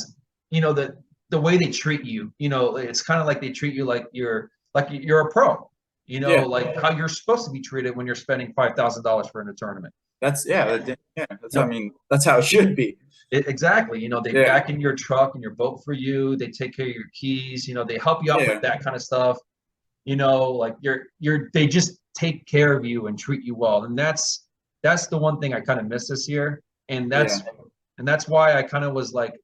the way they treat you, it's kind of like they treat you like you're a pro. yeah. Like how you're supposed to be treated when you're spending $5,000 for in a tournament. That's yeah, yeah. That's I Nope. mean, that's how it should be. Exactly. They Yeah, back in your truck and your boat for you. They take care of your keys. They help you out yeah, with that kind of stuff. Like they just take care of you and treat you well. And that's the one thing I kind of missed this year. And yeah, that's why I kind of was like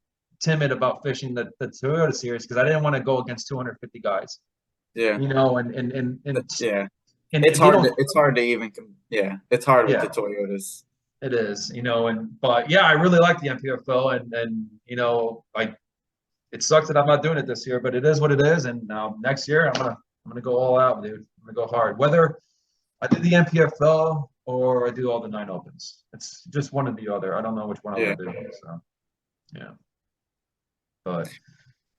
timid about fishing the Toyota series because I didn't want to go against 250 guys. yeah. Yeah. And It's they hard don't. to even yeah, it's hard with Yeah, the Toyotas. it is. But yeah, I really like the MPFL and like it sucks that I'm not doing it this year, but it is what it is. And next year I'm gonna go all out, dude. I'm gonna go hard. Whether I do the MPFL or I do all the 9 opens, it's just one or the other. I don't know which one I'm Yeah. gonna do. So yeah, but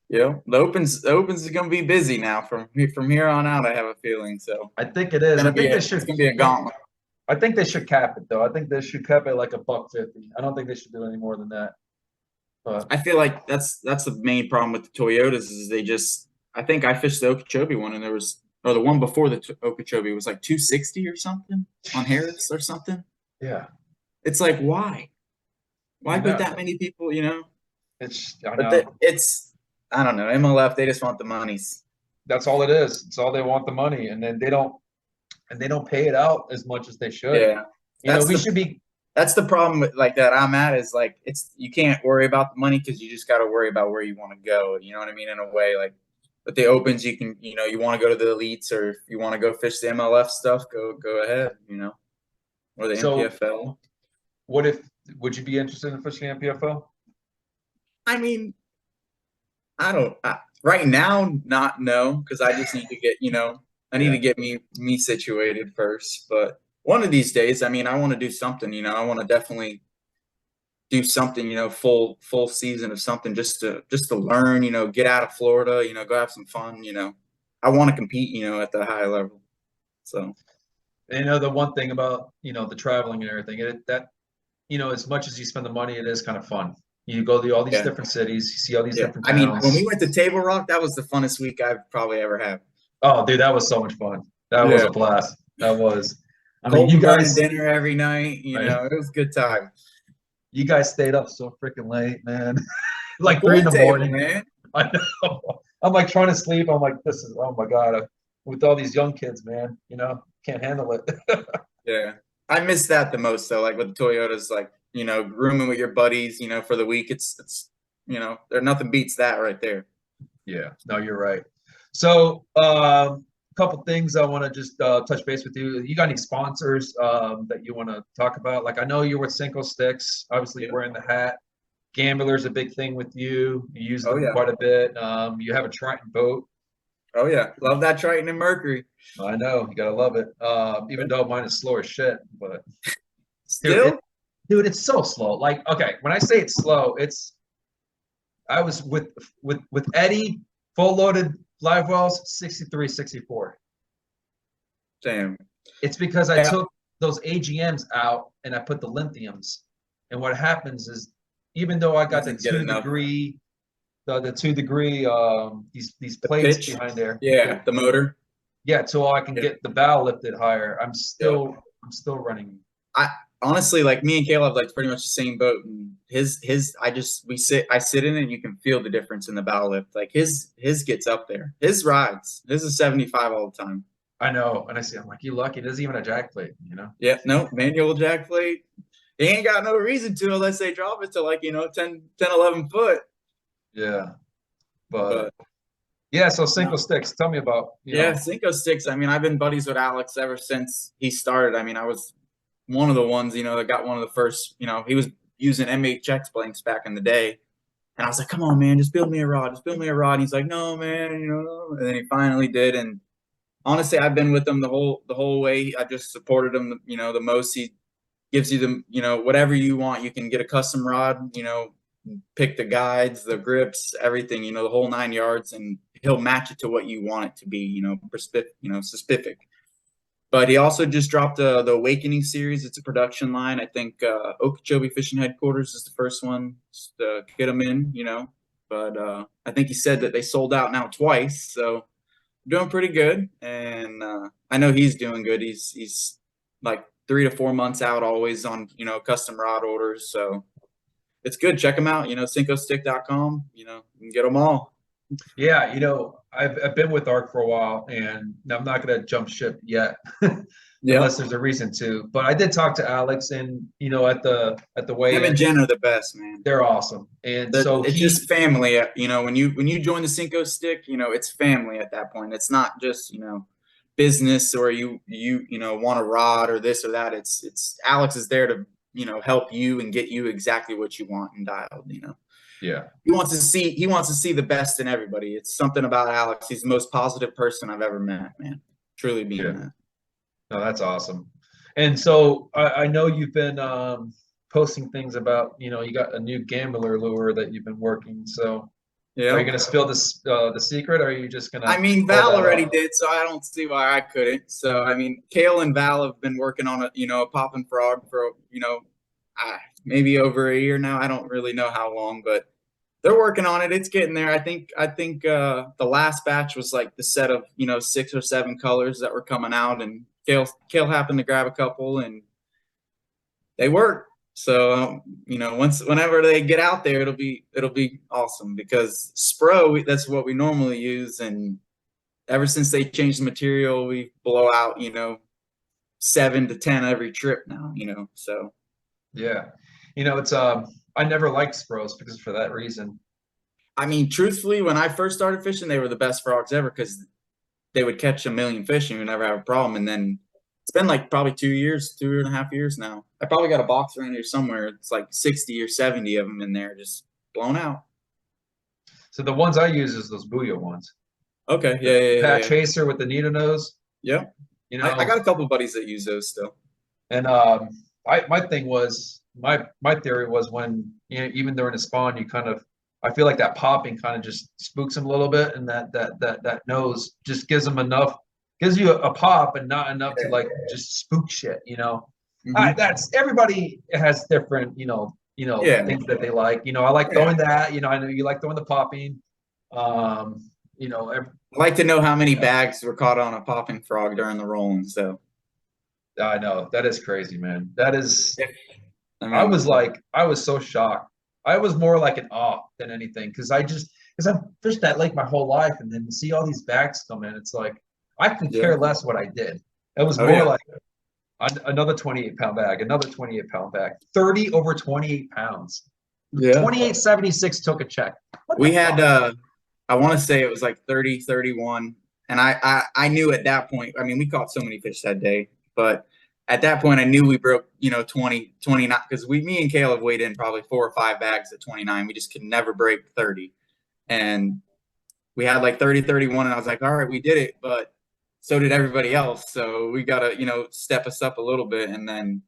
Yeah. The opens is gonna be busy now from here on out, I have a feeling. So I think it is. I think they it's should. gonna be a gauntlet. I think they should cap it though. I think they should cap it like $150. I don't think they should do any more than that. But I feel like that's the main problem with the Toyotas is they just I think I fished the Okeechobee one and there was or the one before the Okeechobee was like 260 or something on Harris or something. yeah, It's like why? I Why put know. that many people, I But know. it's I don't know. MLF, they just want the monies. That's all it is. It's all they want the money, and then they don't pay it out as much as they should. Yeah. That's We the should be. that's the problem with like that I'm at is like it's you can't worry about the money because you just got to worry about where you want to go. You know what I mean? In a way, like with the opens, you can you want to go to the elites or if you want to go fish the MLF stuff, go ahead. Or the So, MPFL. would you be interested in fishing MPFL? I mean, I don't right now not no because I just need to get I need to get me situated first. But one of these days, I mean, I want to do something. I want to definitely do something. Full season of something just to learn. Get out of Florida. Go have some fun. I want to compete. At the high level. So. And the one thing about the traveling and everything, as much as you spend the money, it is kind of fun. You go to all these Yeah. different cities, you see all these Yeah. different I mean, towns. when we went to Table Rock, that was the funnest week I've probably ever had. Oh, dude, that was so much fun. That was a blast. That was. I mean, you Golden guys dinner every night. It was a good time. You guys stayed up so freaking late, man. Like Pool 3 in the table, morning. man. I know. I'm like trying to sleep. I'm like, this is, oh my God. With all these young kids, man, can't handle it. Yeah. I miss that the most though. Like with the Toyotas, like, rooming with your buddies, for the week. It's there nothing beats that right there. Yeah, no, you're right. So, a couple things I want to just touch base with you. You got any sponsors that you want to talk about? Like, I know you're with Cinco Sticks. Obviously, you're wearing the hat. Gambler's a big thing with you. You use them quite a bit. You have a Triton boat. Oh yeah, love that Triton and Mercury. I know, you gotta love it. Even though mine is slow as shit, but still, dude, it's so slow. Like, okay, when I say it's slow, I was with Eddie, full loaded live wells, 63, 64. Damn. It's because I took those AGMs out and I put the lithiums. And what happens is, even though I got the 2-degree, the 2-degree, these plates behind there. Yeah, the motor. Yeah, so I can get the bow lifted higher. I'm still running. I honestly, like me and Caleb, like pretty much the same boat. And I sit in it and you can feel the difference in the bow lift. Like his gets up there. His rides. His is 75 all the time. I know. And I see, I'm like, you lucky. It doesn't even a jack plate, you know? Yeah, no, manual jack plate. They ain't got no reason to unless they drop it to like, 10, 11 foot. Yeah. But But yeah, so no. single sticks. Tell me about, Yeah, Cinco Sticks. I mean, I've been buddies with Alex ever since he started. I mean, I was one of the ones, that got one of the first, he was using MHX blanks back in the day. And I was like, come on, man, just build me a rod. Just build me a rod. And he's like, no, man, And then he finally did. And honestly, I've been with him the whole way. I just supported him, the most. He gives you whatever you want. You can get a custom rod, pick the guides, the grips, everything, the whole 9 yards, and he'll match it to what you want it to be, specific. But he also just dropped the Awakening series. It's a production line. I think Okeechobee Fishing Headquarters is the first one to get them in, But I think he said that they sold out now twice, so doing pretty good. And I know he's doing good. He's like 3 to 4 months out, always on custom rod orders. So it's good. Check them out. Cincostick.com. You can get them all. Yeah, I've been with ARC for a while, and I'm not going to jump ship yet, Yep. unless there's a reason to. But I did talk to Alex, and at the Him and weigh-in, Jen are the best, man. they're awesome. And so It's just family. When you join the Cinco Stick, it's family at that point. It's not just business or you want a rod or this or that. It's Alex is there to help you and get you exactly what you want and dialed. yeah, He wants to see the best in everybody. It's something about Alex. He's the most positive person I've ever met, man. Truly being yeah, that. no, that's awesome. And so I know you've been posting things about, you got a new gambler lure that you've been working. So are you Yeah. going to spill this the secret, or are you just going I to mean, hold Val that already off? did, so I don't see why I couldn't. So, I mean, Kale and Val have been working on a popping frog for, maybe over a year now. I don't really know how long, but they're working on it. It's getting there. I think the last batch was like the set of, 6 or 7 colors that were coming out, and Kale happened to grab a couple and they work. So whenever they get out there, it'll be awesome because Spro, that's what we normally use, and ever since they changed the material, we blow out 7 to 10 every trip now. So Yeah. It's I never liked Spros because for that reason. I mean, truthfully, when I first started fishing, they were the best frogs ever because they would catch a million fish and you would never have a problem. And then it's been like probably 2 years, 2.5 years now. I probably got a box around here somewhere. It's like 60 or 70 of them in there, just blown out. So the ones I use is those Booyah ones. Okay, The yeah, yeah, yeah, Pat yeah. Chaser with the needle nose, Yeah. you I know. got a couple buddies that use those still. And my thing was my theory was when even during a spawn, you kind of I feel like that popping kind of just spooks them a little bit, and that nose just gives you a pop and not enough to like just spook shit. Hmm. That's everybody has different Yeah, things that they like. I like yeah. throwing that. I know you like throwing the popping. You know, every, I like to know how many bags were caught on a popping frog during the rolling. So, I know that is crazy, man. That is. yeah. I mean, I was so shocked. I was more like an awe than anything because I've fished that lake my whole life, and then to see all these bags come in, it's like I could yeah. care less what I did. It was Oh more yeah, like another 28-pound bag, another 28-pound bag, 30 over 28 pounds. yeah. 28.76 took a check. What the We had fuck? I want to say it was like 30, 31. And I knew at that point, I mean, we caught so many fish that day, but at that point I knew we broke, 20, 29, because me and Caleb weighed in probably 4 or 5 bags at 29. We just could never break 30. And we had like 30, 31, and I was like, all right, we did it, but so did everybody else. So we got to, step us up a little bit. And then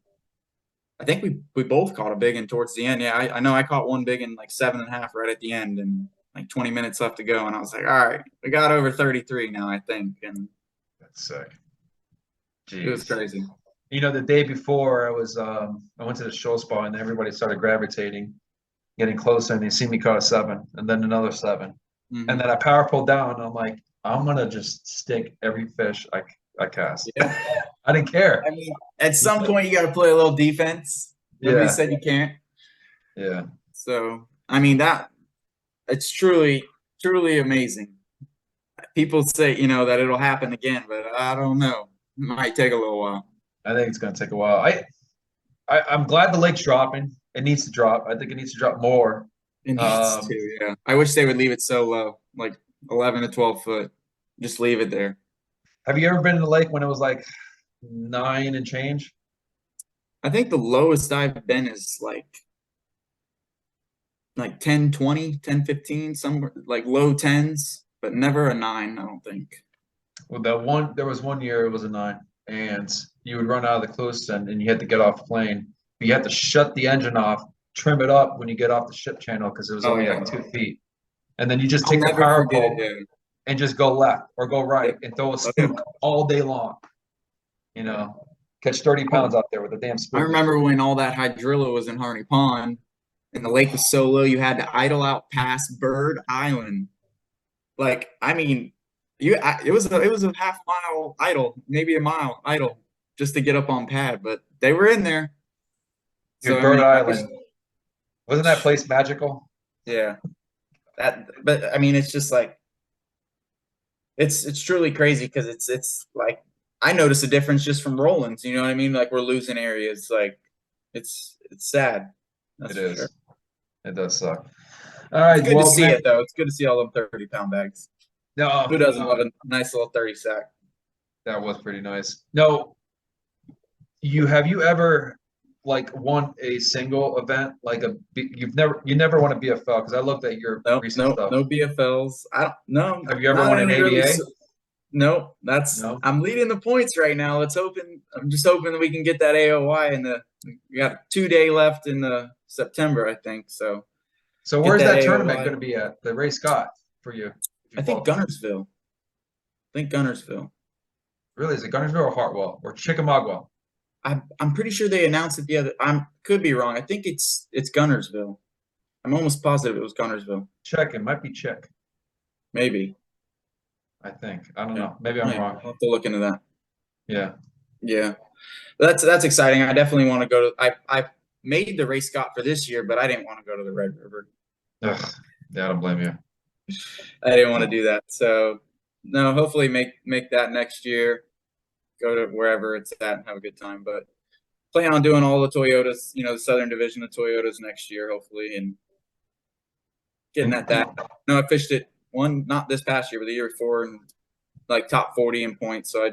I think we both caught a big one towards the end. Yeah, I know I caught one big one like 7.5 right at the end, and like 20 minutes left to go. And I was like, all right, we got over 33 now, I think. And That's sick. it was Jeez. crazy. The day before I went to the show spot and everybody started gravitating, getting closer, and they see me caught a 7 and then another 7. And Hmm. then I power pulled down and I'm like, I'm gonna just stick every fish I cast. Yeah. I didn't care. I mean, at some point you got to play a little defense. Nobody Yeah, said you can't. yeah. So, I mean, it's truly, truly amazing. people say, that it'll happen again, but I don't know. It might take a little while. I think it's going to take a while. I'm glad the lake's dropping. It needs to drop. I think it needs to drop more. It needs Um, to, yeah. I wish they would leave it so low, like 11 to 12 foot. Just leave it there. have you ever been in the lake when it was like 9 and change? I think the lowest I've been is like 10, 20, 10, 15, somewhere like low tens, but never a 9, I don't think. Well, there was one year it was a 9, and you would run out of the close end, and you had to get off the plane. But you had to shut the engine off, trim it up when you get off the ship channel because it was Oh, only yeah. like 2 feet. And then you just I'll take the never power forget it, pole yeah. and just go left or go right and throw a spook all day long. Catch 30 pounds out there with a damn I spook. remember when all that hydrilla was in Harney Pond and the lake was so low, you had to idle out past Bird Island. Like, I mean, it was a half mile idle, maybe a mile idle, just to get up on pad, but they were in there. So Dude, I Bird mean, Island. Wasn't that place magical? yeah, but I mean, it's just like it's truly crazy because it's like I notice a difference just from Roland's. You know what I mean? Like we're losing areas. Like it's sad. That's It for sure. is. It does suck. All right. It's good to Well, see man. it though. It's good to see all them 30-pound bags. No, Who doesn't no, love a nice little 30 sack? that was pretty nice. No, have you ever like won a single event like you never want to be a FL because I looked at your Nope, recent nope, stuff. no BFLs. I don't no, Have you ever not won an even really. ABA? Nope, No. I'm leading the points right now. I'm just hoping that we can get that AOY we got 2 day left in the September, I think. So So get where's that that tournament AOY. going to be at? The Ray Scott for you? I think Gunnersville. Really? Is it Gunnersville or Hartwell or Chickamauga? I'm pretty sure they announced it the other. Could be wrong. I think it's Gunnersville. I'm almost positive it was Gunnersville. Check. It might be Chick. Maybe. I think. I don't Yeah. know. Maybe I'm wrong. I'll have to look into that. Yeah. Yeah, that's exciting. I definitely want to go to. I made the race Scott for this year, but I didn't want to go to the Red River. Ugh. Yeah, I don't blame you. I didn't want to do that. So no, hopefully make that next year. Go to wherever it's at and have a good time. But plan on doing all the Toyotas, the Southern Division of Toyotas next year, hopefully, and getting at that. No, I fished it not this past year, but the year before, and like top 40 in points. So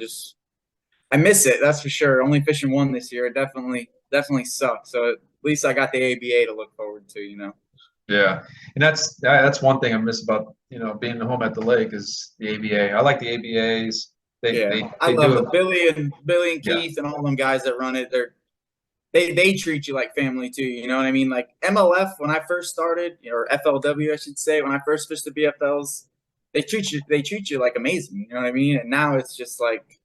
I miss it. That's for sure. Only fishing one this year. It definitely sucks. So at least I got the ABA to look forward to. Yeah, and that's one thing I miss about being home at the lake is the ABA. I like the ABAs. I They love do the it. Billy and Yeah, Keith and all them guys that run it. They treat you like family too. You know what I mean? Like MLF when I first started, or FLW I should say, when I first fished the BFLs, they treat you like amazing. You know what I mean? And now it's just like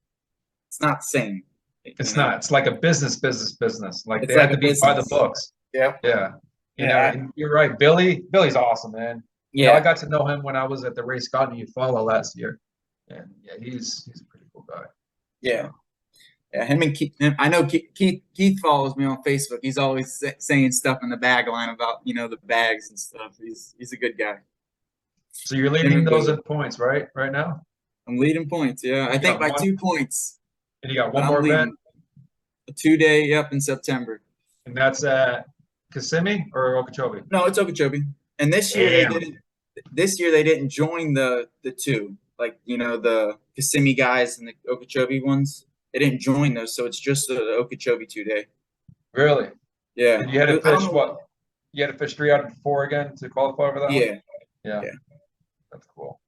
it's not the same. it's not. It's like a business. Like It's they have like to a be by the business. books. Yeah. Yeah, Yeah. and you're right. Billy's awesome, man. Yeah. I got to know him when I was at the race Scott and Eufaula last year, and yeah, he's a pretty cool guy. Yeah. Yeah, him and Keith. I know Keith follows me on Facebook. He's always saying stuff in the bag line about the bags and stuff. He's a good guy. So you're leading those in points, right? Right now, I'm leading points. Yeah, I think by 2 points. and you got But one I'm more leading event, a 2 day. Yep, in September. and that's at Kissimmee or Okeechobee. No, it's Okeechobee. And this year they Damn. didn't. This year they didn't join the two, like the Kissimmee guys and the Okeechobee ones. They didn't join those, so it's just the Okeechobee 2 day. Really? Yeah. And you had to fish what? You had to fish 3 out of 4 again to qualify for that one? Yeah. Yeah. That's cool.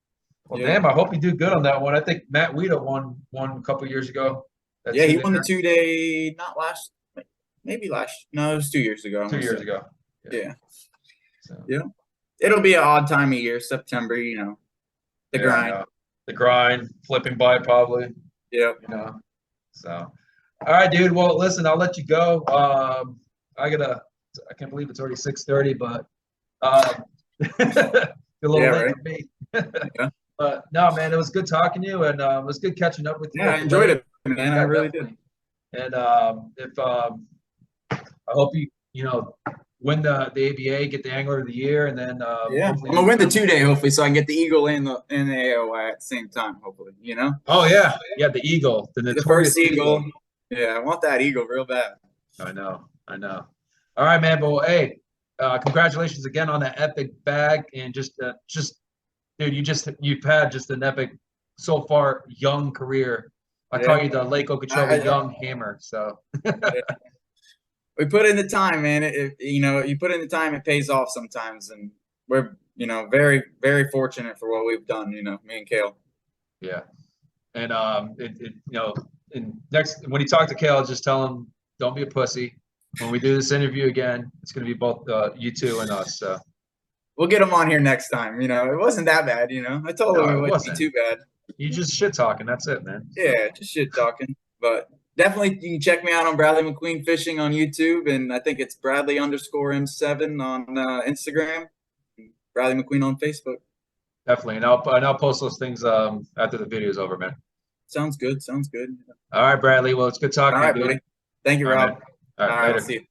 Well, Yeah. damn, I hope you do good on that one. I think Matt Weeda won a couple years ago. Yeah, he won the 2 day, not last, maybe last. No, it was 2 years ago. 2 years ago. Yeah. So. Yeah. It'll be an odd time of year, September. The grind. The grind, flipping by probably. Yep. So, all right, dude. Well, listen, I'll let you go. I can't believe it's already 6:30, but a little late for me. Yeah. But no, man, it was good talking to you, and it was good catching up with you. Yeah, I enjoyed it, man. I really did. And I hope you win the ABA, get the Angler of the Year, and then Yeah, hopefully. I'm gonna win the 2-day hopefully, so I can get the Eagle and the AOY at the same time. Hopefully, you know. Oh yeah, the Eagle, the The notorious first Eagle. Eagle. Yeah, I want that Eagle real bad. I know. All right, man. But well, hey, congratulations again on that epic bag, and just dude, you've had just an epic so far young career. I call Yeah. you the Lake Okeechobee young hammer. So Yeah. We put in the time, man. You know, you put in the time, it pays off sometimes, and we're very very fortunate for what we've done. You know, me and Kale. yeah, and and next when you talk to Kale, just tell him don't be a pussy. When we do this interview again, it's going to be both you two and us. So. We'll get him on here next time. You know, it wasn't that bad. You know, I told him No, it it wouldn't be wasn't. too bad. You just shit talking. That's it, man. Yeah, just shit talking. But definitely, you can check me out on Bradley Macqueen Fishing on YouTube, and I think it's Bradley_M7 on Instagram, Bradley Macqueen on Facebook. Definitely, and I'll post those things after the video's over, man. Sounds good. Sounds good. All right, Bradley. Well, it's good All talking to you, right, dude. buddy. Thank you, All right, Rob. man. All All right, right, I'll later. see you.